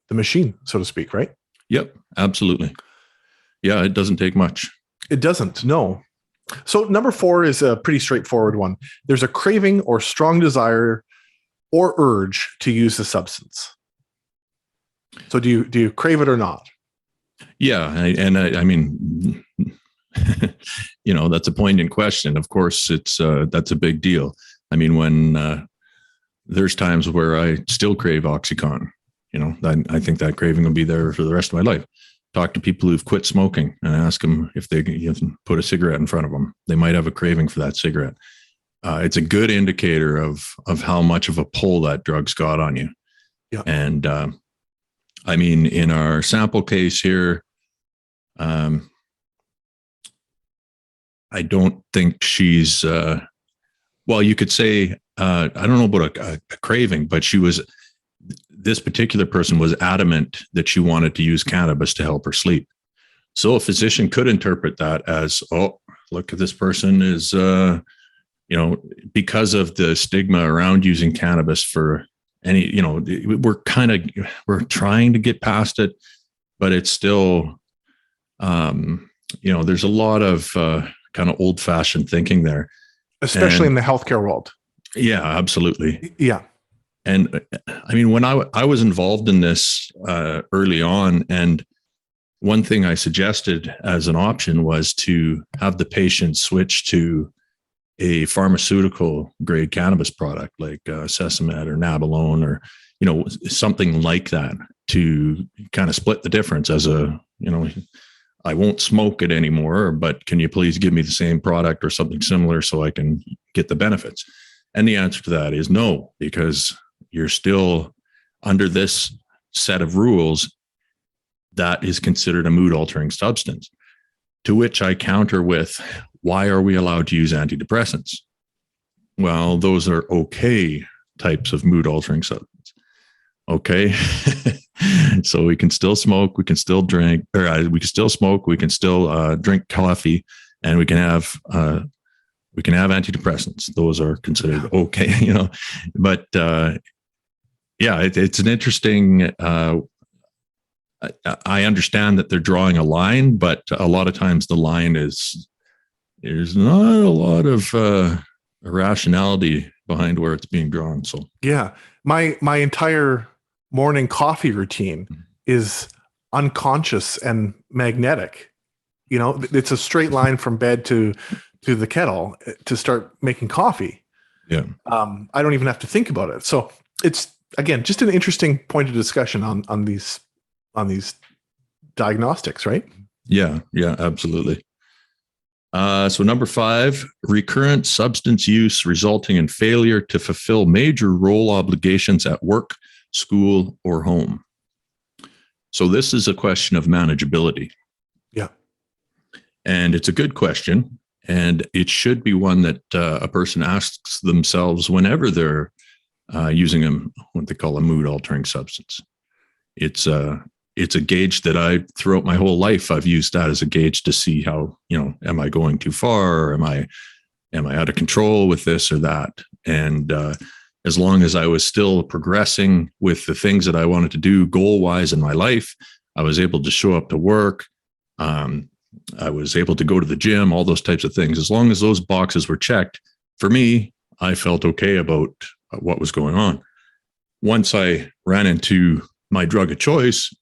the machine, so to speak, right? Yep, absolutely. Yeah, it doesn't take much. It doesn't, no. So number 4 is a pretty straightforward one. There's a craving or strong desire or urge to use the substance. So do you crave it or not? Yeah, I mean, that's a poignant question. Of course, that's a big deal. I mean, when there's times where I still crave OxyContin, I think that craving will be there for the rest of my life. Talk to people who've quit smoking and ask them if they can put a cigarette in front of them. They might have a craving for that cigarette. It's a good indicator of how much of a pull that drug's got on you. Yeah. And I mean, in our sample case here, I don't think she's, well, you could say, I don't know about a craving, but this particular person was adamant that she wanted to use cannabis to help her sleep. So a physician could interpret that as, oh, look at this person is, because of the stigma around using cannabis for any, we're trying to get past it, but it's still, there's a lot of kind of old fashioned thinking there, especially in the healthcare world. Yeah, absolutely. Yeah. And I mean, when I was involved in this early on, and one thing I suggested as an option was to have the patient switch to a pharmaceutical grade cannabis product like Sesamet or Nabilone or, something like that, to kind of split the difference as I won't smoke it anymore, but can you please give me the same product or something similar so I can get the benefits? And the answer to that is no, because you're still under this set of rules that is considered a mood altering substance. To which I counter with, why are we allowed to use antidepressants? Well, those are okay types of mood altering substance. Okay. So we can still smoke, we can still drink, or we can still smoke, we can still drink coffee, and we can have antidepressants. Those are considered okay, But it's an interesting. I understand that they're drawing a line, but a lot of times the line is there's not a lot of rationality behind where it's being drawn. So yeah, my entire morning coffee routine is unconscious and magnetic. It's a straight line from bed to the kettle to start making coffee. Yeah. I don't even have to think about it. So it's, again, just an interesting point of discussion on these diagnostics, right? Yeah, absolutely. So number 5, recurrent substance use resulting in failure to fulfill major role obligations at work, school, or home. So this is a question of manageability. Yeah. And it's a good question. And it should be one that a person asks themselves whenever they're using what they call a mood altering substance. It's a gauge that throughout my whole life, I've used that as a gauge to see how, am I going too far, or am I out of control with this or that? And as long as I was still progressing with the things that I wanted to do goal wise in my life, I was able to show up to work. I was able to go to the gym, all those types of things. As long as those boxes were checked, for me, I felt okay about what was going on. Once I ran into my drug of choice,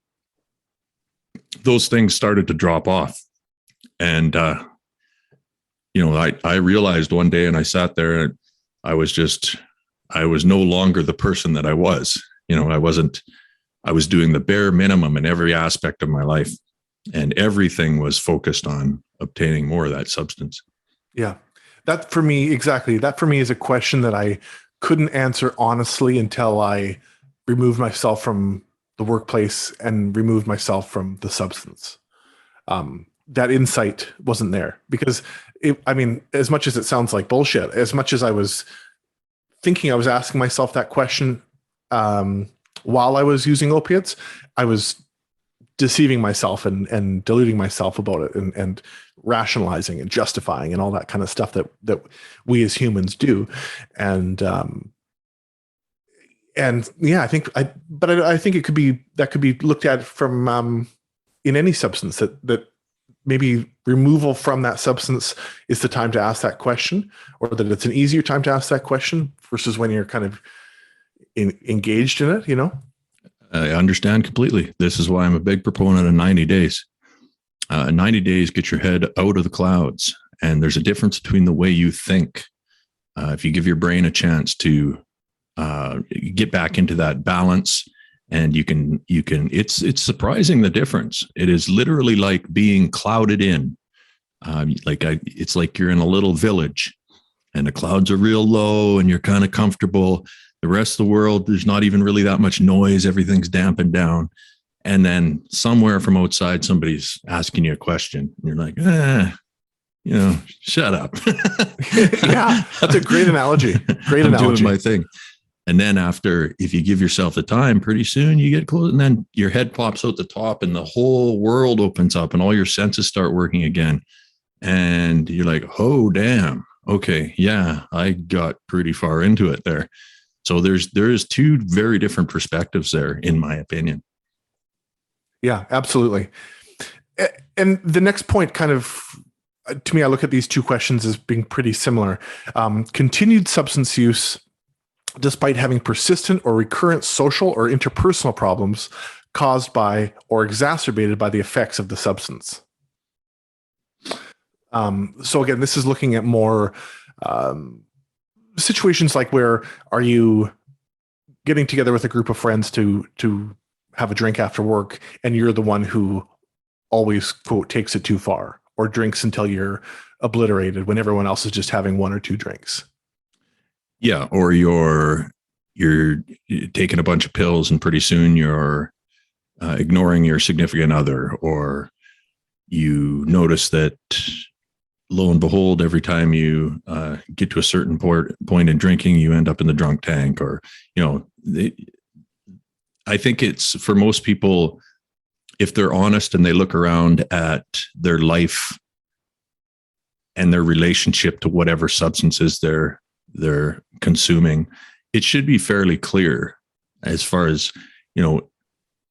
those things started to drop off. And, I realized one day, and I sat there, and I was no longer the person that I was. I was doing the bare minimum in every aspect of my life, and everything was focused on obtaining more of that substance. Yeah. That for me is a question that I couldn't answer honestly until I removed myself from the workplace and removed myself from the substance. That insight wasn't there because as much as it sounds like bullshit, as much as I was thinking I was asking myself that question while I was using opiates, I was deceiving myself and deluding myself about it and rationalizing and justifying and all that kind of stuff that we as humans do. And yeah, I think it could be looked at from in any substance that maybe removal from that substance is the time to ask that question, or that it's an easier time to ask that question versus when you're kind of engaged in it, I understand completely. This is why I'm a big proponent of 90 days. 90 days, get your head out of the clouds. And there's a difference between the way you think. If you give your brain a chance to get back into that balance, and it's surprising the difference. It is literally like being clouded in. It's like you're in a little village and the clouds are real low and you're kind of comfortable. The rest of the world, there's not even really that much noise. Everything's dampened down. And then somewhere from outside, somebody's asking you a question. And you're like, shut up. Yeah, that's a great analogy. I'm doing my thing. And then if you give yourself the time, pretty soon you get close, and then your head pops out the top and the whole world opens up and all your senses start working again. And you're like, oh, damn. Okay. Yeah, I got pretty far into it there. So there's two very different perspectives there, in my opinion. Yeah, absolutely. And the next point to me, I look at these two questions as being pretty similar. Continued substance use, despite having persistent or recurrent social or interpersonal problems caused by or exacerbated by the effects of the substance. So again, this is looking at more situations like where are you getting together with a group of friends to have a drink after work, and you're the one who always, quote, takes it too far, or drinks until you're obliterated when everyone else is just having one or two drinks. Yeah, or you're taking a bunch of pills and pretty soon you're ignoring your significant other, or you notice that lo and behold, every time you get to a certain point in drinking, you end up in the drunk tank, or, I think it's, for most people, if they're honest and they look around at their life and their relationship to whatever substances they're consuming, it should be fairly clear as far as,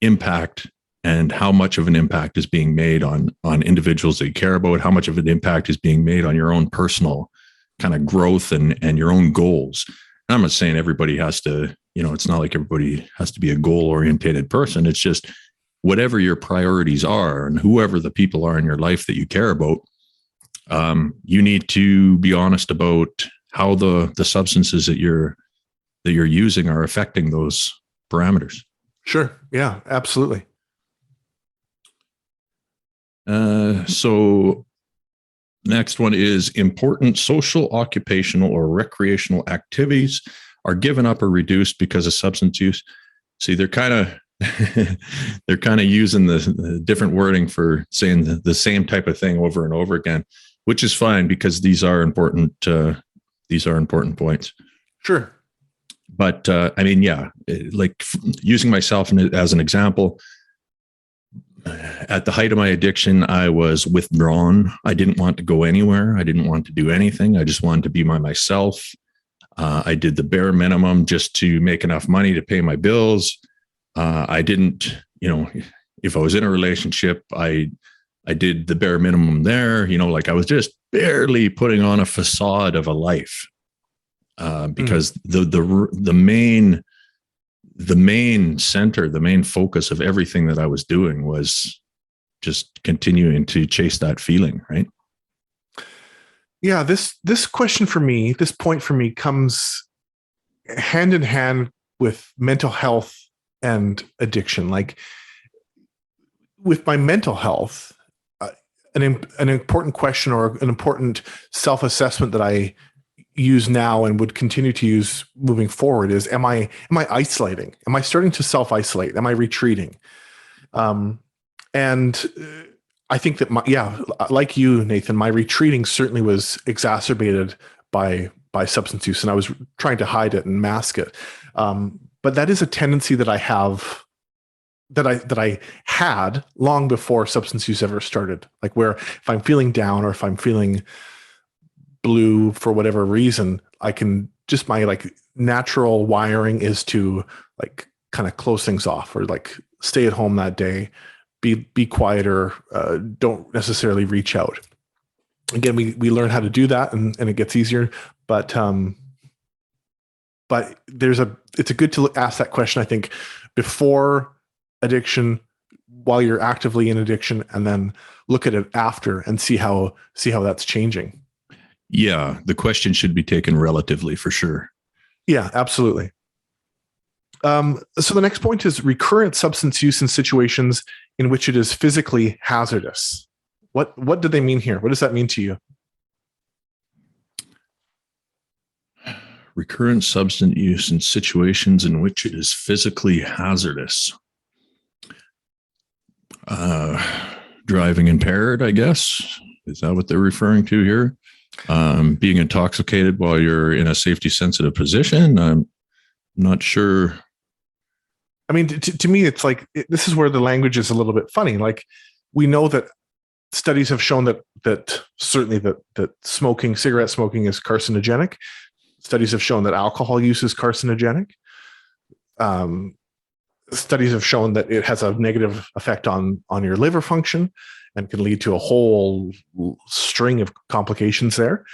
impact and how much of an impact is being made on individuals that you care about, how much of an impact is being made on your own personal kind of growth and your own goals. And I'm not saying everybody has to, it's not like everybody has to be a goal-oriented person. It's just whatever your priorities are and whoever the people are in your life that you care about, you need to be honest about how the substances that you're using are affecting those parameters. Sure. Yeah, absolutely. So next one is important social, occupational, or recreational activities are given up or reduced because of substance use. See, they're kind of using the different wording for saying the same type of thing over and over again, which is fine because these are important points. Sure. But like using myself as an example, at the height of my addiction, I was withdrawn. I didn't want to go anywhere. I didn't want to do anything. I just wanted to be by myself. I did the bare minimum just to make enough money to pay my bills. I didn't, if I was in a relationship, I did the bare minimum there. Like I was just barely putting on a facade of a life, because the main center, the main focus of everything that I was doing was just continuing to chase that feeling, right? Yeah, this question for me, this point for me comes hand in hand with mental health and addiction. Like with my mental health, an important question or an important self-assessment that I use now and would continue to use moving forward is, am I isolating? Am I starting to self-isolate? Am I retreating? And I think that like you, Nathan, my retreating certainly was exacerbated by substance use, and I was trying to hide it and mask it. But that is a tendency that I have, that I had long before substance use ever started. Like where if I'm feeling down or if I'm feeling blue for whatever reason, I can just, my like natural wiring is to like kind of close things off or like stay at home that day, be quieter, don't necessarily reach out. Again, we learn how to do that and it gets easier, but it's a good to ask that question, I think, before addiction, while you're actively in addiction, and then look at it after and see how that's changing. Yeah, the question should be taken relatively, for sure. Yeah, absolutely. So the next point is recurrent substance use in situations in which it is physically hazardous. What do they mean here? What does that mean to you? Recurrent substance use in situations in which it is physically hazardous. Driving impaired, I guess. Is that what they're referring to here? Being intoxicated while you're in a safety sensitive position. I'm not sure. I mean, to me, it's like, this is where the language is a little bit funny. Like, we know that studies have shown that certainly that cigarette smoking is carcinogenic. Studies have shown that alcohol use is carcinogenic. Studies have shown that it has a negative effect on your liver function and can lead to a whole string of complications there.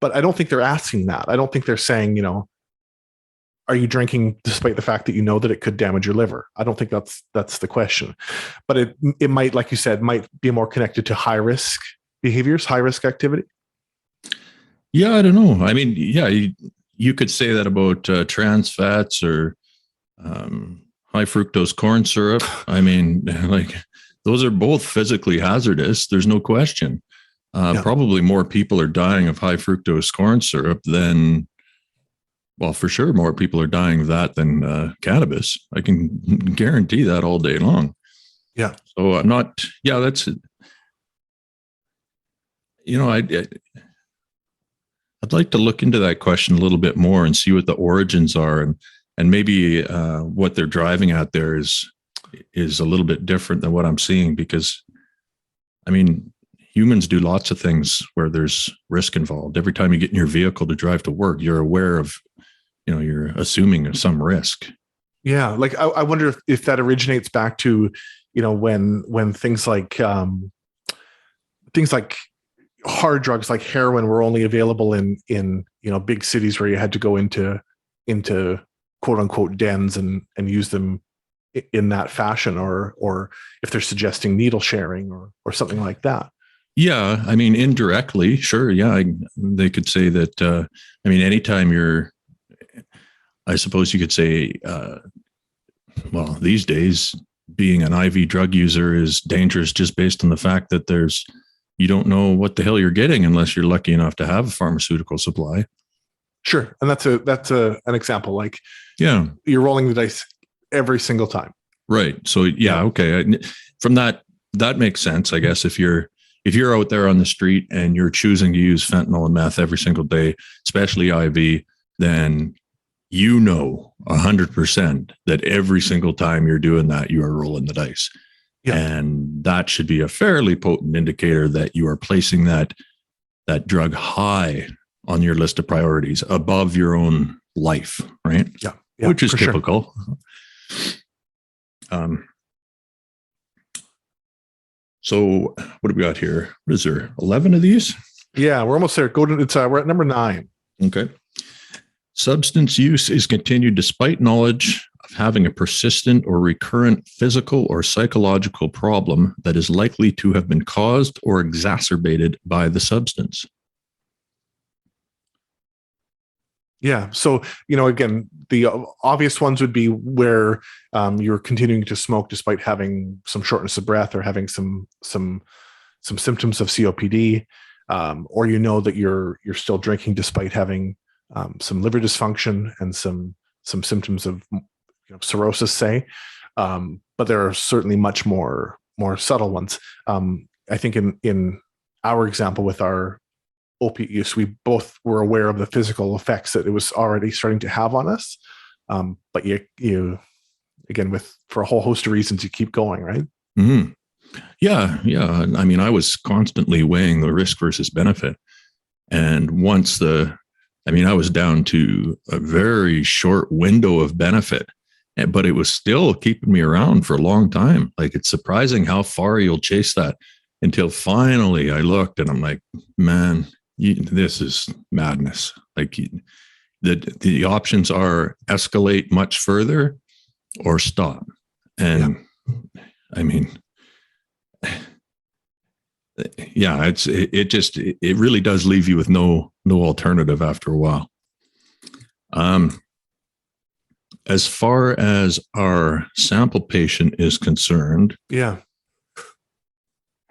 But I don't think they're asking that. I don't think they're saying, are you drinking despite the fact that you know that it could damage your liver? I don't think that's the question. But it might, like you said, might be more connected to high risk behaviors, high risk activity. Yeah, I don't know. I mean, yeah, you could say that about trans fats or high fructose corn syrup. I mean, like those are both physically hazardous. There's no question. Probably more people are dying of high fructose corn syrup than, well, for sure, more people are dying of that than cannabis. I can guarantee that all day long. Yeah. So I'm not, yeah, that's, I'd like to look into that question a little bit more and see what the origins are, and maybe what they're driving at there is a little bit different than what I'm seeing, because I mean, humans do lots of things where there's risk involved. Every time you get in your vehicle to drive to work, you're aware of, you're assuming some risk. Yeah. Like I wonder if that originates back to, when things like hard drugs like heroin were only available in big cities where you had to go into quote unquote dens and use them in that fashion, or if they're suggesting needle sharing or something like that. Yeah, I mean, indirectly, sure. Yeah, they could say that. I mean, anytime I suppose you could say, well, these days being an IV drug user is dangerous just based on the fact that you don't know what the hell you're getting unless you're lucky enough to have a pharmaceutical supply. Sure. And that's an example. Like, yeah, you're rolling the dice every single time. Right. So yeah. Okay. From that makes sense. I guess if you're out there on the street and you're choosing to use fentanyl and meth every single day, especially IV, then 100% that every single time you're doing that, you are rolling the dice. Yeah. And that should be a fairly potent indicator that you are placing that drug high on your list of priorities above your own life, right? Yeah. Which is for typical. Sure. So what do we got here? What is there? 11 of these? Yeah, we're almost there. We're at number 9. Okay. Substance use is continued despite knowledge of having a persistent or recurrent physical or psychological problem that is likely to have been caused or exacerbated by the substance. Yeah. So, again, the obvious ones would be where you're continuing to smoke despite having some shortness of breath or having some symptoms of COPD, or that you're still drinking despite having some liver dysfunction and some symptoms of cirrhosis, say. But there are certainly much more subtle ones. I think in our example with our opiate use, we both were aware of the physical effects that it was already starting to have on us. But you again, for a whole host of reasons, you keep going, right? Mm-hmm. Yeah. I mean, I was constantly weighing the risk versus benefit. And I was down to a very short window of benefit, but it was still keeping me around for a long time. Like, it's surprising how far you'll chase that until finally I looked and I'm like, man, this is madness. Like, the options are escalate much further or stop. And I mean, yeah, it really does leave you with no alternative after a while. As far as our sample patient is concerned, yeah,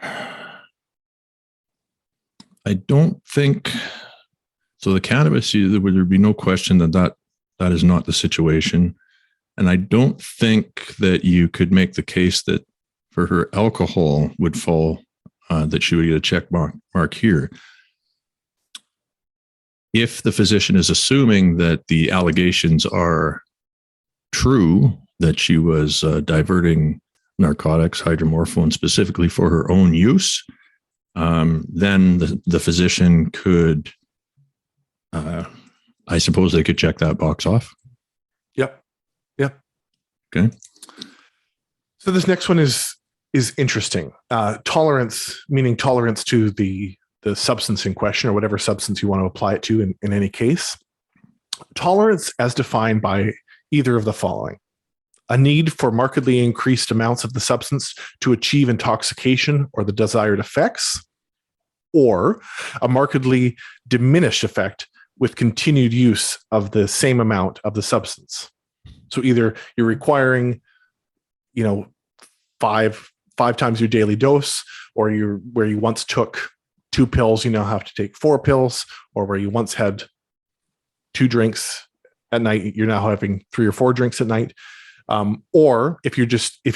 I don't think so. The cannabis, there would be no question that is not the situation. And I don't think that you could make the case that for her alcohol would fall, that she would get a check mark here. If the physician is assuming that the allegations are true, that she was diverting narcotics, hydromorphone, specifically for her own use, then the physician could, I suppose they could check that box off. Yep. Okay. So this next one is interesting. Tolerance, meaning tolerance to the substance in question, or whatever substance you want to apply it to in any case. Tolerance as defined by either of the following: a need for markedly increased amounts of the substance to achieve intoxication or the desired effects, or a markedly diminished effect with continued use of the same amount of the substance. So either you're requiring, five times your daily dose, or where you once took 2 pills, you now have to take 4 pills, or where you once had 2 drinks at night, you're now having 3 or 4 drinks at night. Or if you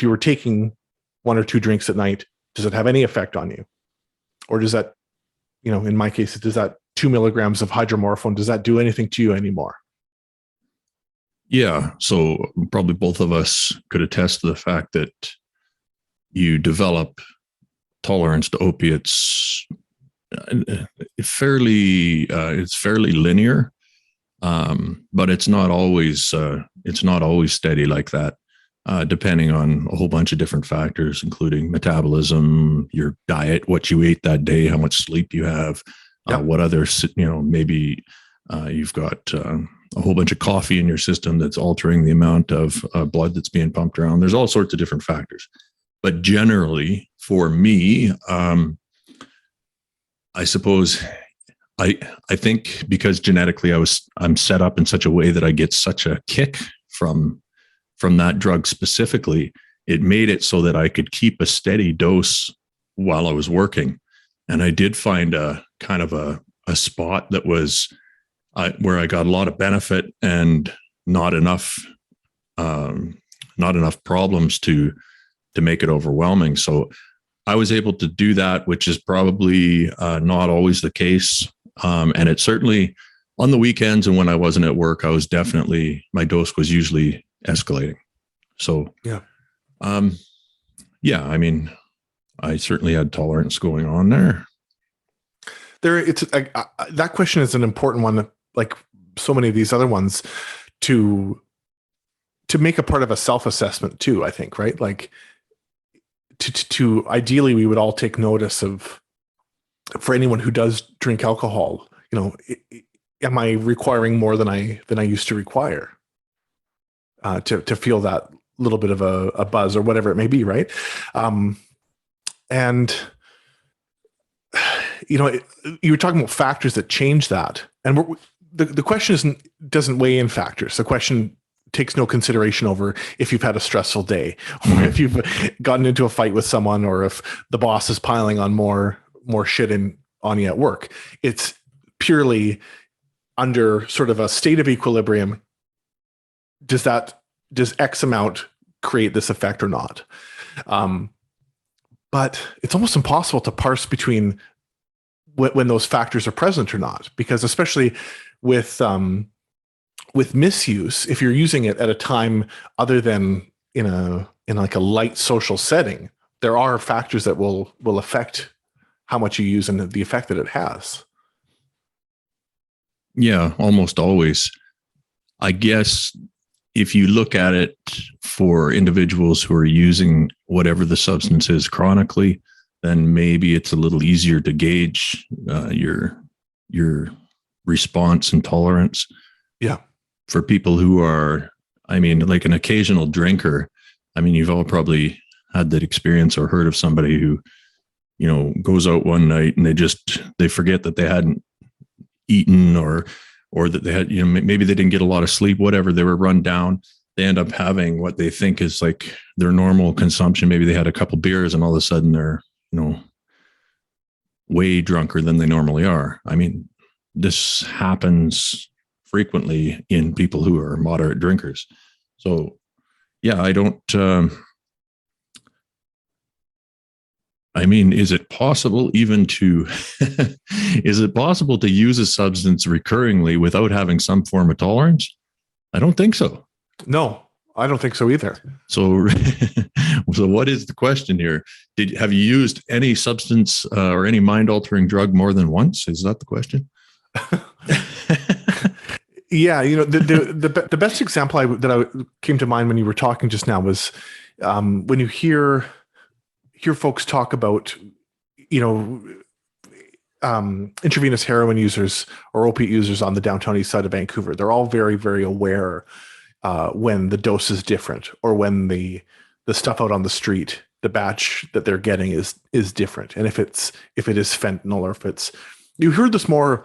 were taking 1 or 2 drinks at night, does it have any effect on you? Or does that, in my case, does that 2 milligrams of hydromorphone, does that do anything to you anymore? Yeah. So probably both of us could attest to the fact that you develop tolerance to opiates it's fairly linear, but it's not always steady like that, depending on a whole bunch of different factors, including metabolism, your diet, what you ate that day, how much sleep you have, what other, maybe you've got a whole bunch of coffee in your system that's altering the amount of blood that's being pumped around. There's all sorts of different factors. But generally, for me, I suppose I think because genetically I'm set up in such a way that I get such a kick from that drug specifically, it made it so that I could keep a steady dose while I was working. And I did find a kind of a spot that was where I got a lot of benefit and not enough problems to make it overwhelming. So I was able to do that, which is probably not always the case. And it certainly on the weekends and when I wasn't at work, my dose was usually escalating. So, I mean, I certainly had tolerance going on there. That question is an important one, like so many of these other ones, to make a part of a self-assessment too, I think, right? Like to ideally we would all take notice of, for anyone who does drink alcohol, am I requiring more than I used to require to feel that little bit of a buzz or whatever it may be, right? And you were talking about factors that change that, and the question doesn't weigh in factors. The question takes no consideration over if you've had a stressful day, or if you've gotten into a fight with someone, or if the boss is piling on more shit on you at work. It's purely under sort of a state of equilibrium. Does X amount create this effect or not? But it's almost impossible to parse between when those factors are present or not, because especially with misuse, if you're using it at a time other than in like a light social setting, there are factors that will affect how much you use and the effect that it has. Yeah, almost always. I guess if you look at it for individuals who are using whatever the substance is chronically, then maybe it's a little easier to gauge your response and tolerance. Yeah. For people who are, like an occasional drinker, you've all probably had that experience or heard of somebody who, goes out one night and they forget that they hadn't eaten or that they had, maybe they didn't get a lot of sleep, whatever, they were run down. They end up having what they think is like their normal consumption. Maybe they had a couple beers and all of a sudden they're, way drunker than they normally are. This happens frequently in people who are moderate drinkers. So yeah, I don't, is it possible even to, is it possible to use a substance recurringly without having some form of tolerance? I don't think so. No, I don't think so either. So, so what is the question here? Have you used any substance or any mind-altering drug more than once? Is that the question? Yeah, the best example that came to mind when you were talking just now was when you hear folks talk about, intravenous heroin users or opiate users on the downtown east side of Vancouver. They're all very, very aware when the dose is different, or when the stuff out on the street, the batch that they're getting is different, and if it is fentanyl, or if it's, you heard this more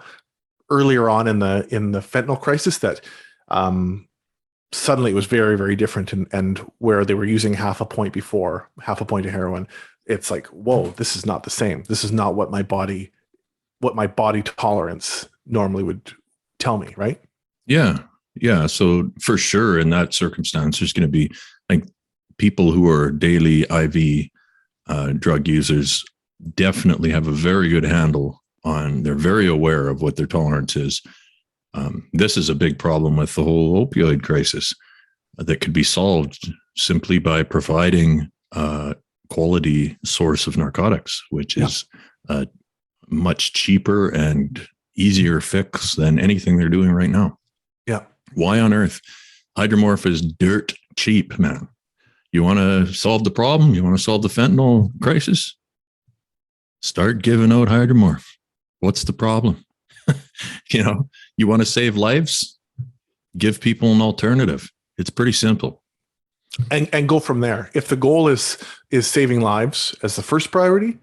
earlier on in the fentanyl crisis, that suddenly it was very, very different, and where they were using half a point of heroin, it's like, whoa, this is not the same. This is not what my body tolerance normally would tell me, right? Yeah. So for sure, in that circumstance, there's going to be like people who are daily IV drug users definitely have a very good handle on, they're very aware of what their tolerance is. This is a big problem with the whole opioid crisis that could be solved simply by providing a quality source of narcotics, which is a much cheaper and easier fix than anything they're doing right now. Yeah. Why on earth? Hydromorph is dirt cheap, man. You want to solve the problem? You want to solve the fentanyl crisis? Start giving out hydromorph. What's the problem? You want to save lives? Give people an alternative. It's pretty simple. And go from there. If the goal is saving lives as the first priority,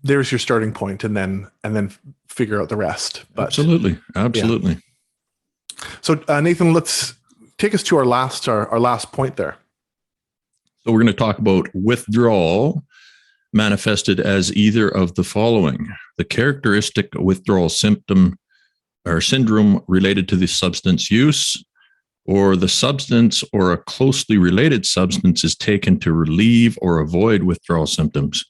there's your starting point, and then figure out the rest. But absolutely. Yeah. So Nathan, let's take us to our last point there. So we're going to talk about withdrawal manifested as either of the following: the characteristic withdrawal symptom or syndrome related to the substance use, or the substance or a closely related substance is taken to relieve or avoid withdrawal symptoms.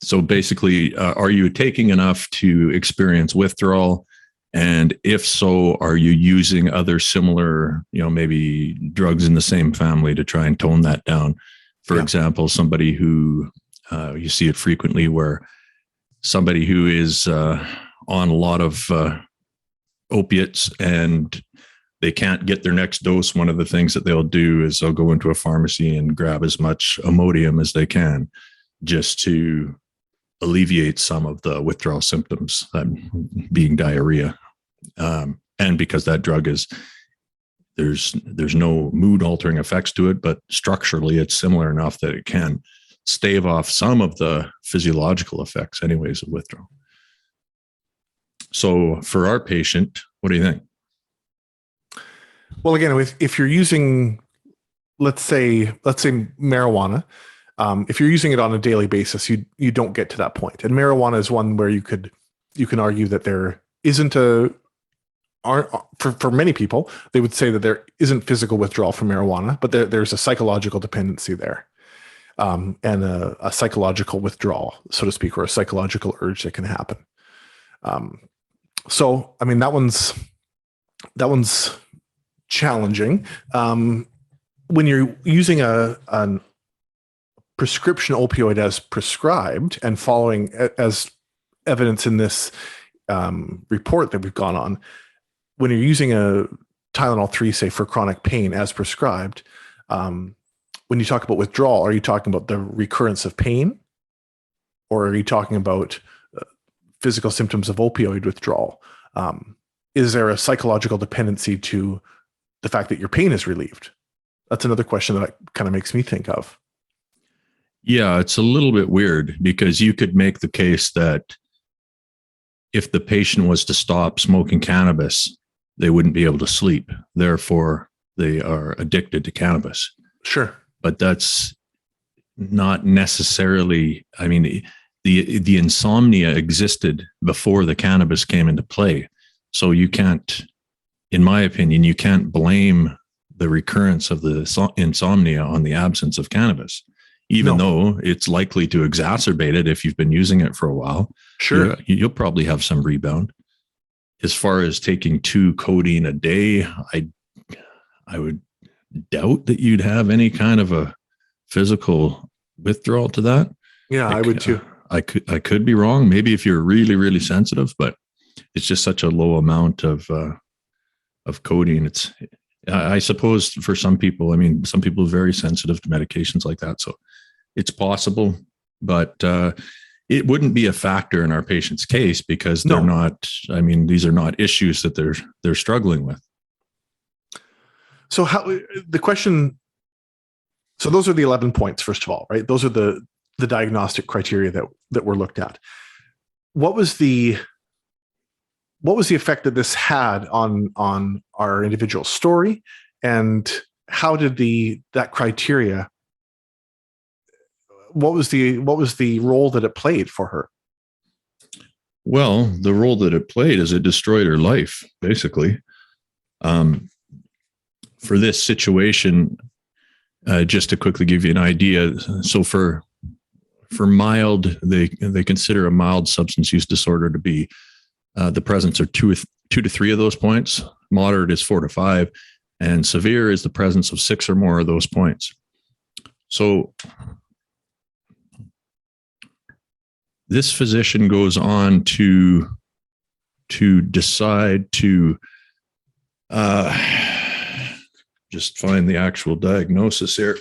So basically, are you taking enough to experience withdrawal? And if so, are you using other similar, maybe drugs in the same family to try and tone that down? For example, somebody who you see it frequently where somebody who is on a lot of opiates and they can't get their next dose, one of the things that they'll do is they'll go into a pharmacy and grab as much Imodium as they can just to alleviate some of the withdrawal symptoms, being diarrhea. And because that drug is, there's no mood altering effects to it, but structurally it's similar enough that it can stave off some of the physiological effects anyways of withdrawal. So for our patient, what do you think? Well, again, if you're using, let's say marijuana, if you're using it on a daily basis, you don't get to that point. And marijuana is one where you can argue that there isn't for many people, they would say that there isn't physical withdrawal from marijuana, but there's a psychological dependency there, and a psychological withdrawal, so to speak, or a psychological urge that can happen. So, I mean, that one's challenging. When you're using a prescription opioid as prescribed and following as evidence in this report that we've gone on, when you're using a Tylenol 3, say for chronic pain as prescribed, when you talk about withdrawal, are you talking about the recurrence of pain, or are you talking about physical symptoms of opioid withdrawal? Is there a psychological dependency to the fact that your pain is relieved? That's another question that kind of makes me think of. Yeah, it's a little bit weird because you could make the case that if the patient was to stop smoking cannabis, they wouldn't be able to sleep. Therefore, they are addicted to cannabis. Sure. But that's not necessarily, I mean, the insomnia existed before the cannabis came into play. So you can't, in my opinion, you can't blame the recurrence of the insomnia on the absence of cannabis, even though it's likely to exacerbate it if you've been using it for a while. Sure. You'll probably have some rebound. As far as taking 2 codeine a day, I would doubt that you'd have any kind of a physical withdrawal to that. Yeah, I would too. I could be wrong. Maybe if you're really, really sensitive, but it's just such a low amount of codeine. I suppose for some people, I mean, some people are very sensitive to medications like that. So it's possible, but it wouldn't be a factor in our patient's case because they're not, I mean, these are not issues that they're struggling with. So the question, so those are the 11 points, first of all, right? Those are the diagnostic criteria that were looked at. What was the effect that this had on our individual story, and how did that criteria, what was the role that it played for her? Well, the role that it played is it destroyed her life, basically. For this situation, just to quickly give you an idea, so for mild, they consider a mild substance use disorder to be the presence of 2 to 3 of those points. Moderate is 4 to 5, and severe is the presence of 6 or more of those points. So this physician goes on to decide to just find the actual diagnosis here.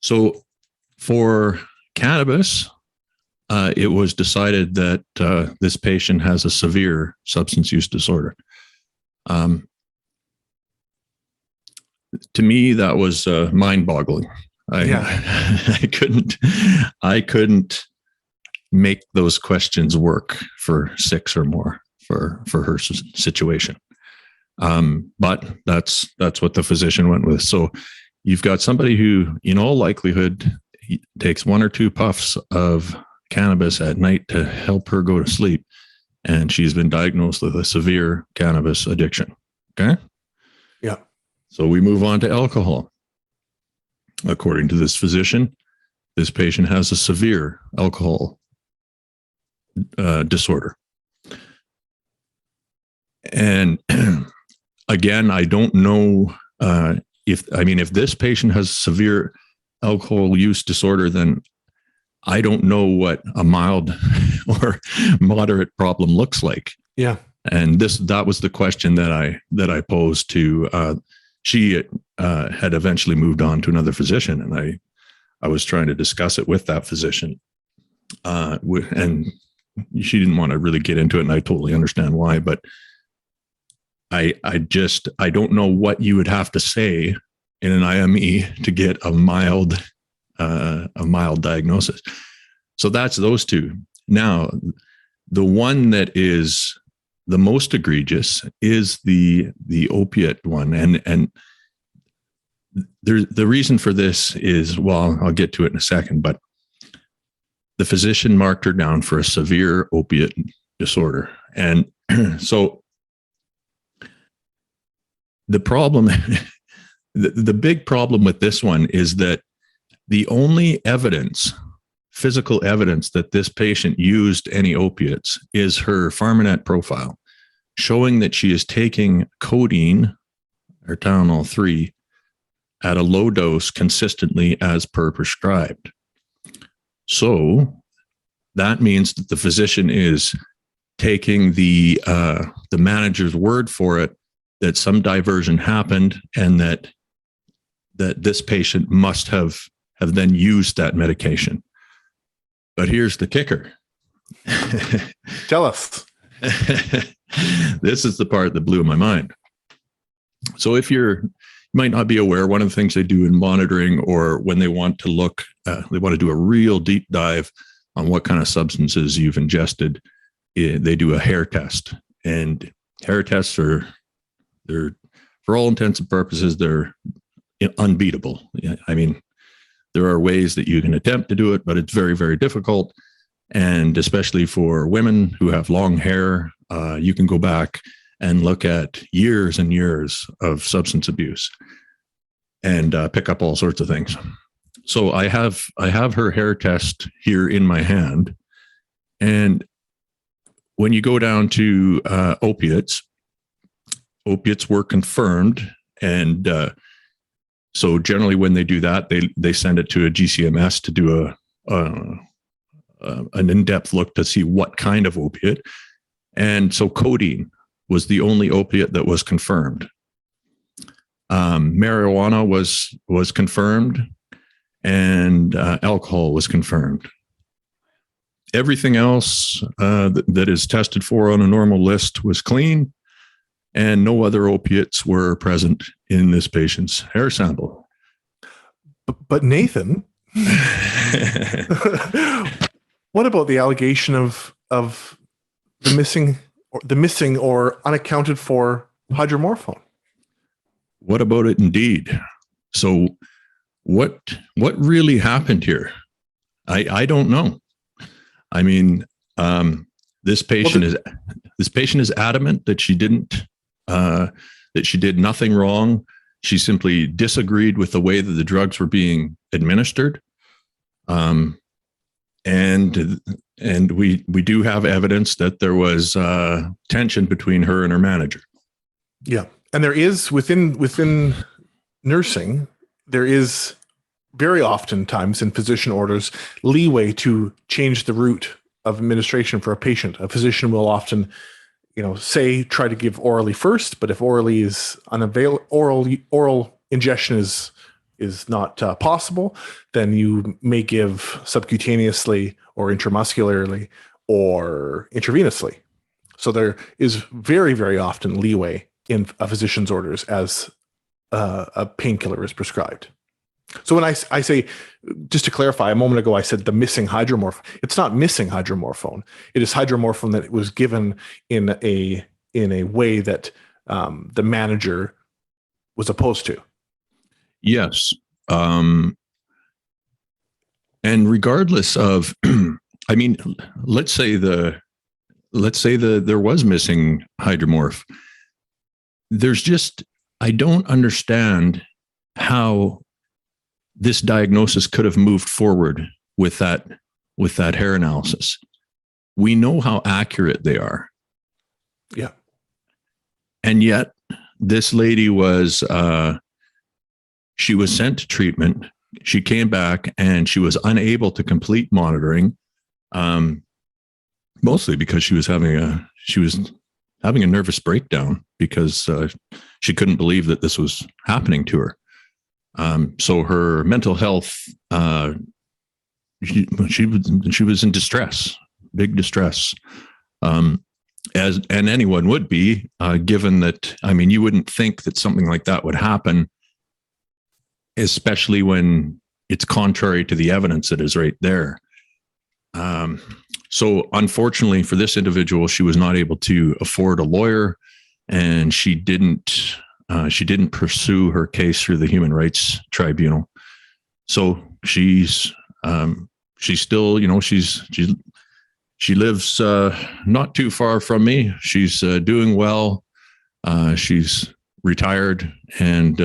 So for cannabis, it was decided that this patient has a severe substance use disorder. To me, that was mind-boggling. I couldn't make those questions work for 6 or more for her situation. But that's what the physician went with. So you've got somebody who, in all likelihood, takes 1 or 2 puffs of cannabis at night to help her go to sleep, and she's been diagnosed with a severe cannabis addiction. Okay? Yeah. So we move on to alcohol. According to this physician, this patient has a severe alcohol disorder. And again, I don't know if this patient has severe alcohol use disorder, then I don't know what a mild or moderate problem looks like. Yeah. And that was the question that I posed to. She had eventually moved on to another physician, and I was trying to discuss it with that physician, and she didn't want to really get into it, and I totally understand why. But I don't know what you would have to say in an IME to get a mild diagnosis. So that's those two. Now, the one that is the most egregious is the opiate one, and the reason for this is, well, I'll get to it in a second, but the physician marked her down for a severe opiate disorder, and so the problem, the big problem with this one is that the only physical evidence that this patient used any opiates is her Pharmanet profile, showing that she is taking codeine or Tylenol 3 at a low dose consistently as per prescribed. So that means that the physician is taking the manager's word for it that some diversion happened, and that this patient must have then used that medication. But here's the kicker. Tell us. This is the part that blew my mind. So if you might not be aware, one of the things they do in monitoring, or when they want to look, they want to do a real deep dive on what kind of substances you've ingested, they do a hair test. And hair tests they're, for all intents and purposes, they're unbeatable. I mean, there are ways that you can attempt to do it, but it's very, very difficult. And especially for women who have long hair, you can go back and look at years and years of substance abuse and pick up all sorts of things. So I have her hair test here in my hand. And when you go down to opiates were confirmed. And so generally when they do that, they send it to a GCMS to do an in-depth look to see what kind of opiate. And so codeine was the only opiate that was confirmed. Marijuana was confirmed, and alcohol was confirmed. Everything else that is tested for on a normal list was clean, and no other opiates were present in this patient's hair sample. But Nathan, what about the allegation of the missing or unaccounted for hydromorphone? What about it indeed? So what really happened here? I don't know. I mean, this patient is adamant that she didn't, that she did nothing wrong. She simply disagreed with the way that the drugs were being administered. And we do have evidence that there was tension between her and her manager. Yeah. And there is within nursing, there is very often times in physician orders leeway to change the route of administration for a patient. A physician will often, say try to give orally first, but if orally is unavailable, oral ingestion is not possible, then you may give subcutaneously or intramuscularly or intravenously. So there is very, very often leeway in a physician's orders as a painkiller is prescribed. So when I say, just to clarify, a moment ago I said the missing hydromorphone. It's not missing hydromorphone. It is hydromorphone that was given in a way that the manager was opposed to. Yes. And regardless of, I mean, let's say there was missing hydromorph. I don't understand how this diagnosis could have moved forward with that hair analysis. We know how accurate they are. Yeah. And yet this lady was, she was sent to treatment she came back and she was unable to complete monitoring, mostly because she was having a nervous breakdown because she couldn't believe that this was happening to her. So her mental health, she was in distress, big distress, and anyone would be, given that. I mean, you wouldn't think that something like that would happen, especially when it's contrary to the evidence that is right there. So unfortunately for this individual, she was not able to afford a lawyer, and she didn't pursue her case through the Human Rights Tribunal. So she's still, she lives not too far from me. She's doing well. She's retired, and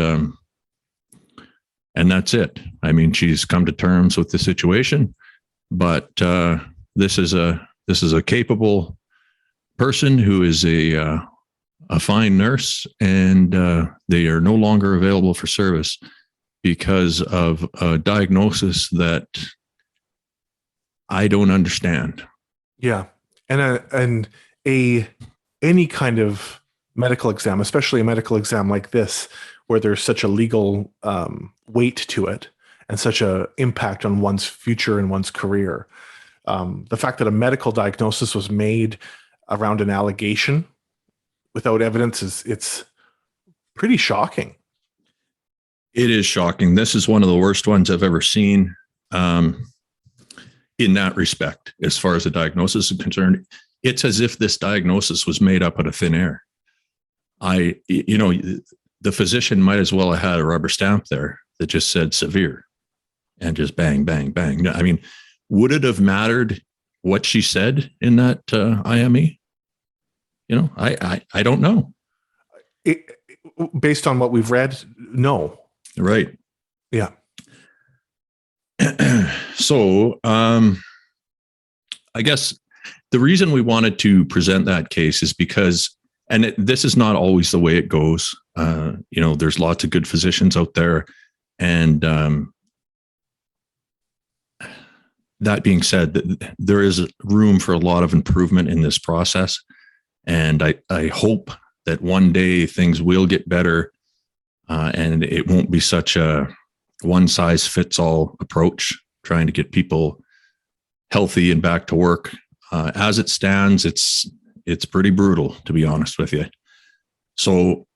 that's it. I mean, she's come to terms with the situation, but this is a capable person who is a fine nurse, and they are no longer available for service because of a diagnosis that I don't understand. Yeah, and any kind of medical exam, especially a medical exam like this, where there's such a legal weight to it and such a impact on one's future and one's career. The fact that a medical diagnosis was made around an allegation without evidence it's pretty shocking. It is shocking. This is one of the worst ones I've ever seen. In that respect, as far as the diagnosis is concerned, it's as if this diagnosis was made up out of thin air. The physician might as well have had a rubber stamp there that just said severe and just bang, bang, bang. I mean, would it have mattered what she said in that IME? I don't know. Based on what we've read, no. Right. Yeah. So, I guess the reason we wanted to present that case is because, and this is not always the way it goes. There's lots of good physicians out there. And that being said, there is room for a lot of improvement in this process. And I hope that one day things will get better, and it won't be such a one-size-fits-all approach trying to get people healthy and back to work. As it stands, it's pretty brutal, to be honest with you. So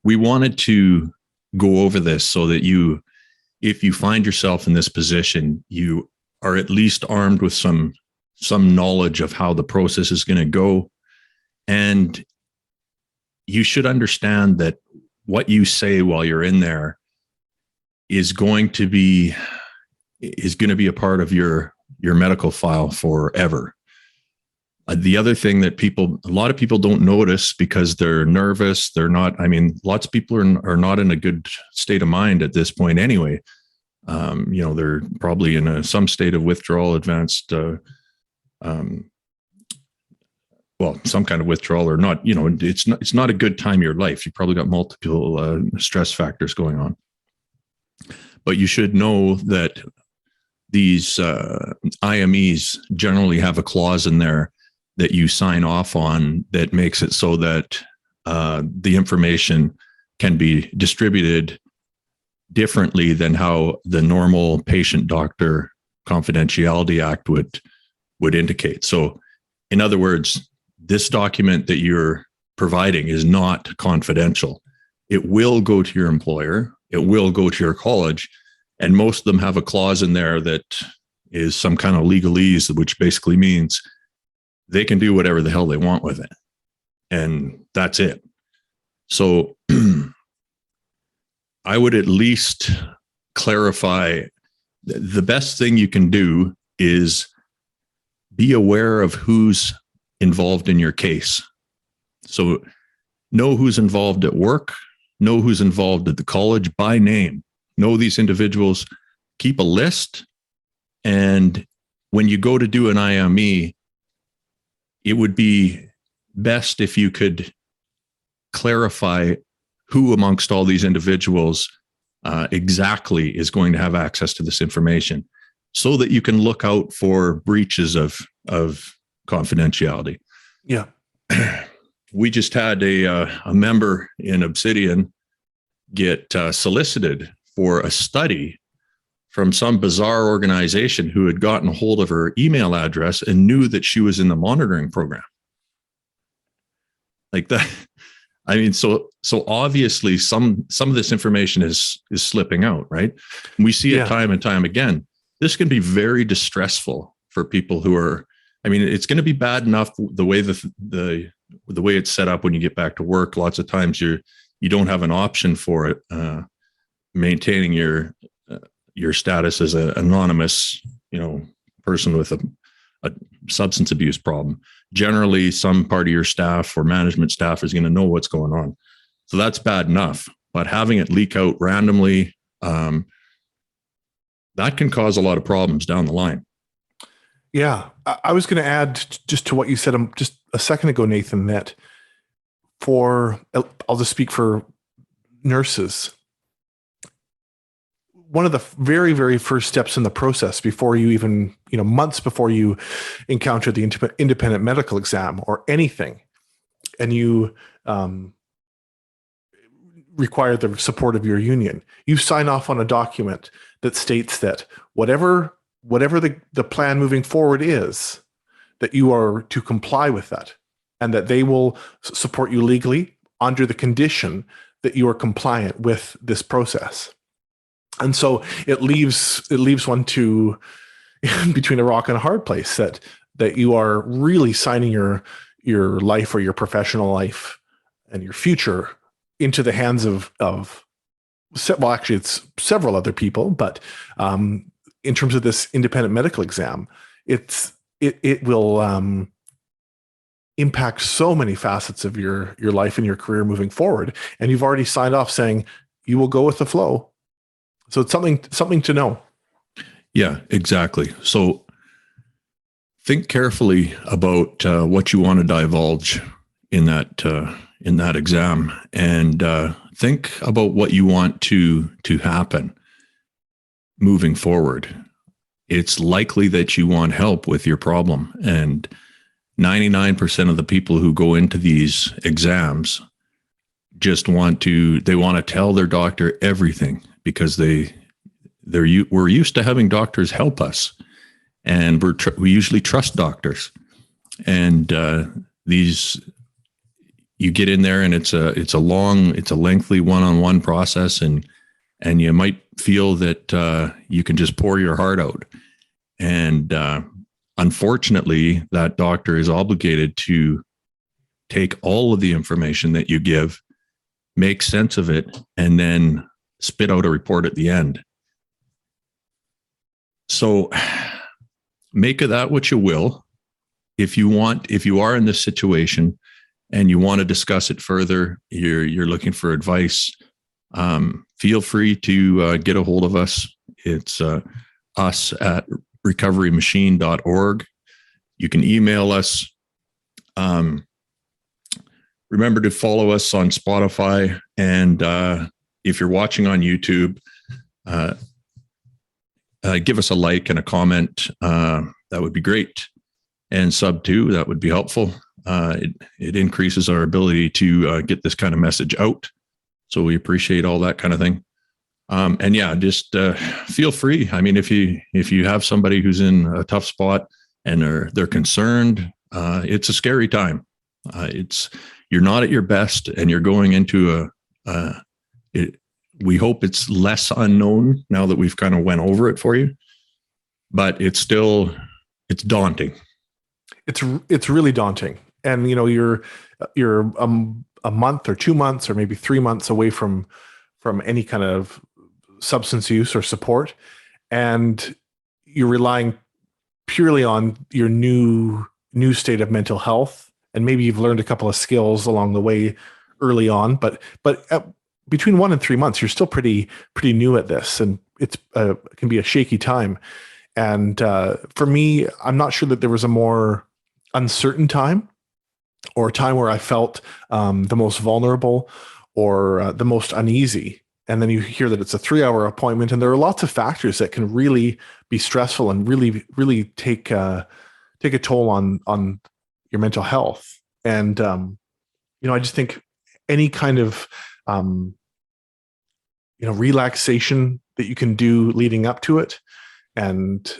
we wanted to go over this so that if you find yourself in this position, you are at least armed with some knowledge of how the process is going to go. And you should understand that what you say while you're in there is going to be a part of your medical file forever. The other thing that a lot of people don't notice because they're nervous, lots of people are not in a good state of mind at this point anyway. They're probably in some state of withdrawal, advanced, some kind of withdrawal, or not. It's not a good time in your life. You probably got multiple stress factors going on. But you should know that these IMEs generally have a clause in there that you sign off on that makes it so that the information can be distributed differently than how the normal patient-doctor confidentiality act would indicate. So, in other words, this document that you're providing is not confidential. It will go to your employer. It will go to your college. And most of them have a clause in there that is some kind of legalese, which basically means they can do whatever the hell they want with it. And that's it. So I would at least clarify, the best thing you can do is be aware of who's involved in your case. So know who's involved at work, know who's involved at the college by name, know these individuals, keep a list. And when you go to do an IME, it would be best if you could clarify who amongst all these individuals exactly is going to have access to this information so that you can look out for breaches of confidentiality. Yeah. We just had a member in Obsidian get solicited for a study from some bizarre organization who had gotten a hold of her email address and knew that she was in the monitoring program. Like that. I mean, so obviously some of this information is slipping out, right? We see it time and time again. This can be very distressful for people who are, I mean, it's going to be bad enough the way the way it's set up when you get back to work. Lots of times you don't have an option for it, maintaining your status as an anonymous, person with a substance abuse problem. Generally, some part of your staff or management staff is going to know what's going on. So that's bad enough. But having it leak out randomly, that can cause a lot of problems down the line. Yeah. I was going to add just to what you said just a second ago, Nathan, that I'll just speak for nurses. One of the very, very first steps in the process before you even, months before you encounter the independent medical exam or anything, and you require the support of your union, you sign off on a document that states that whatever the plan moving forward is, that you are to comply with that, and that they will support you legally under the condition that you are compliant with this process. And so it leaves one to between a rock and a hard place, that you are really signing your life or your professional life and your future into the hands of well, actually it's several other people, but in terms of this independent medical exam, it will impact so many facets of your life and your career moving forward. And you've already signed off saying you will go with the flow. So it's something to know. Yeah, exactly. So think carefully about what you want to divulge in that exam, and think about what you want to happen moving forward. It's likely that you want help with your problem, and 99% of the people who go into these exams just want to tell their doctor everything, because we're used to having doctors help us, and we usually trust doctors. And you get in there, and it's a lengthy one-on-one process, and you might feel that you can just pour your heart out. And unfortunately, that doctor is obligated to take all of the information that you give, make sense of it, and then spit out a report at the end. So make of that what you will. If you are in this situation and you want to discuss it further, you're looking for advice, feel free to get a hold of us. It's us at recoverymachine.org. You can email us. Remember to follow us on Spotify, and if you're watching on YouTube, give us a like and a comment. That would be great. And sub too, that would be helpful. It increases our ability to get this kind of message out. So we appreciate all that kind of thing. And yeah, just feel free. I mean, if you have somebody who's in a tough spot and they're concerned, it's a scary time. You're not at your best, and you're going into we hope it's less unknown now that we've kind of went over it for you, but it's daunting. It's really daunting. And, you're a month or 2 months or maybe 3 months away from any kind of substance use or support. And you're relying purely on your new state of mental health. And maybe you've learned a couple of skills along the way early on, but between 1 and 3 months, you're still pretty new at this, and it can be a shaky time. And for me, I'm not sure that there was a more uncertain time, or a time where I felt the most vulnerable or the most uneasy. and then you hear that it's a 3-hour appointment, and there are lots of factors that can really be stressful and really take a toll on your mental health. And I just think any kind of relaxation that you can do leading up to it, and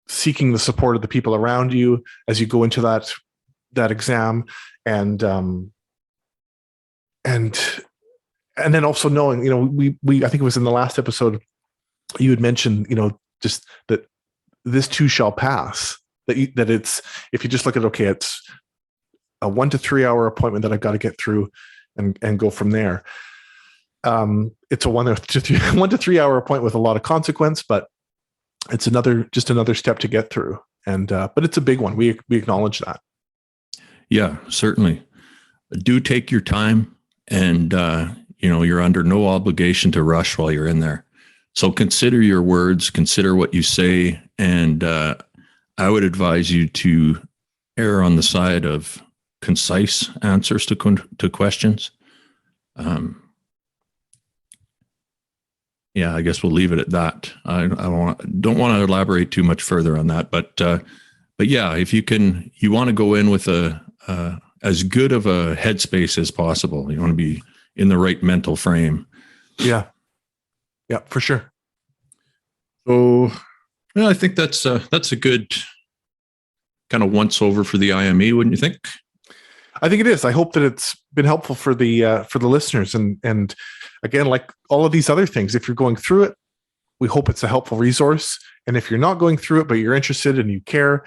seeking the support of the people around you as you go into that exam, and then also knowing, we I think it was in the last episode you had mentioned, just that this too shall pass. That it's, if you just look at, okay, it's a 1 to 3 hour appointment that I've got to get through and go from there. It's a 1 to 3 hour appointment with a lot of consequence, but it's just another step to get through. And but it's a big one. We acknowledge that. Yeah, certainly. Do take your time, and you're under no obligation to rush while you're in there. So consider your words, consider what you say, and I would advise you to err on the side of concise answers to questions. Yeah, I guess we'll leave it at that. I don't want to elaborate too much further on that, but yeah, if you want to go in with as good of a headspace as possible. You want to be in the right mental frame. Yeah, for sure. So, well, I think that's a good kind of once over for the IME, wouldn't you think? I think it is. I hope that it's been helpful for the listeners. And again, like all of these other things, if you're going through it, we hope it's a helpful resource. And if you're not going through it, but you're interested and you care,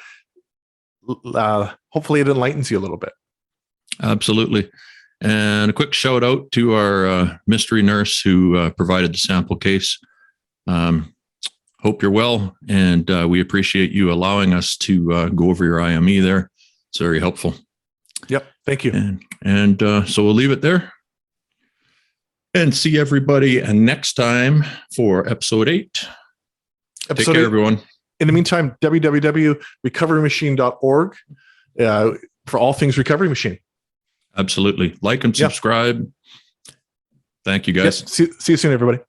hopefully it enlightens you a little bit. Absolutely. And a quick shout out to our mystery nurse who provided the sample case. Hope you're well, and we appreciate you allowing us to go over your IME there. It's very helpful. Yep. Thank you. And so we'll leave it there and see everybody next time for episode 8. Take care, everyone. In the meantime, www.recoverymachine.org for all things Recovery Machine. Absolutely. Like and subscribe. Thank you, guys. Yep. See you soon, everybody.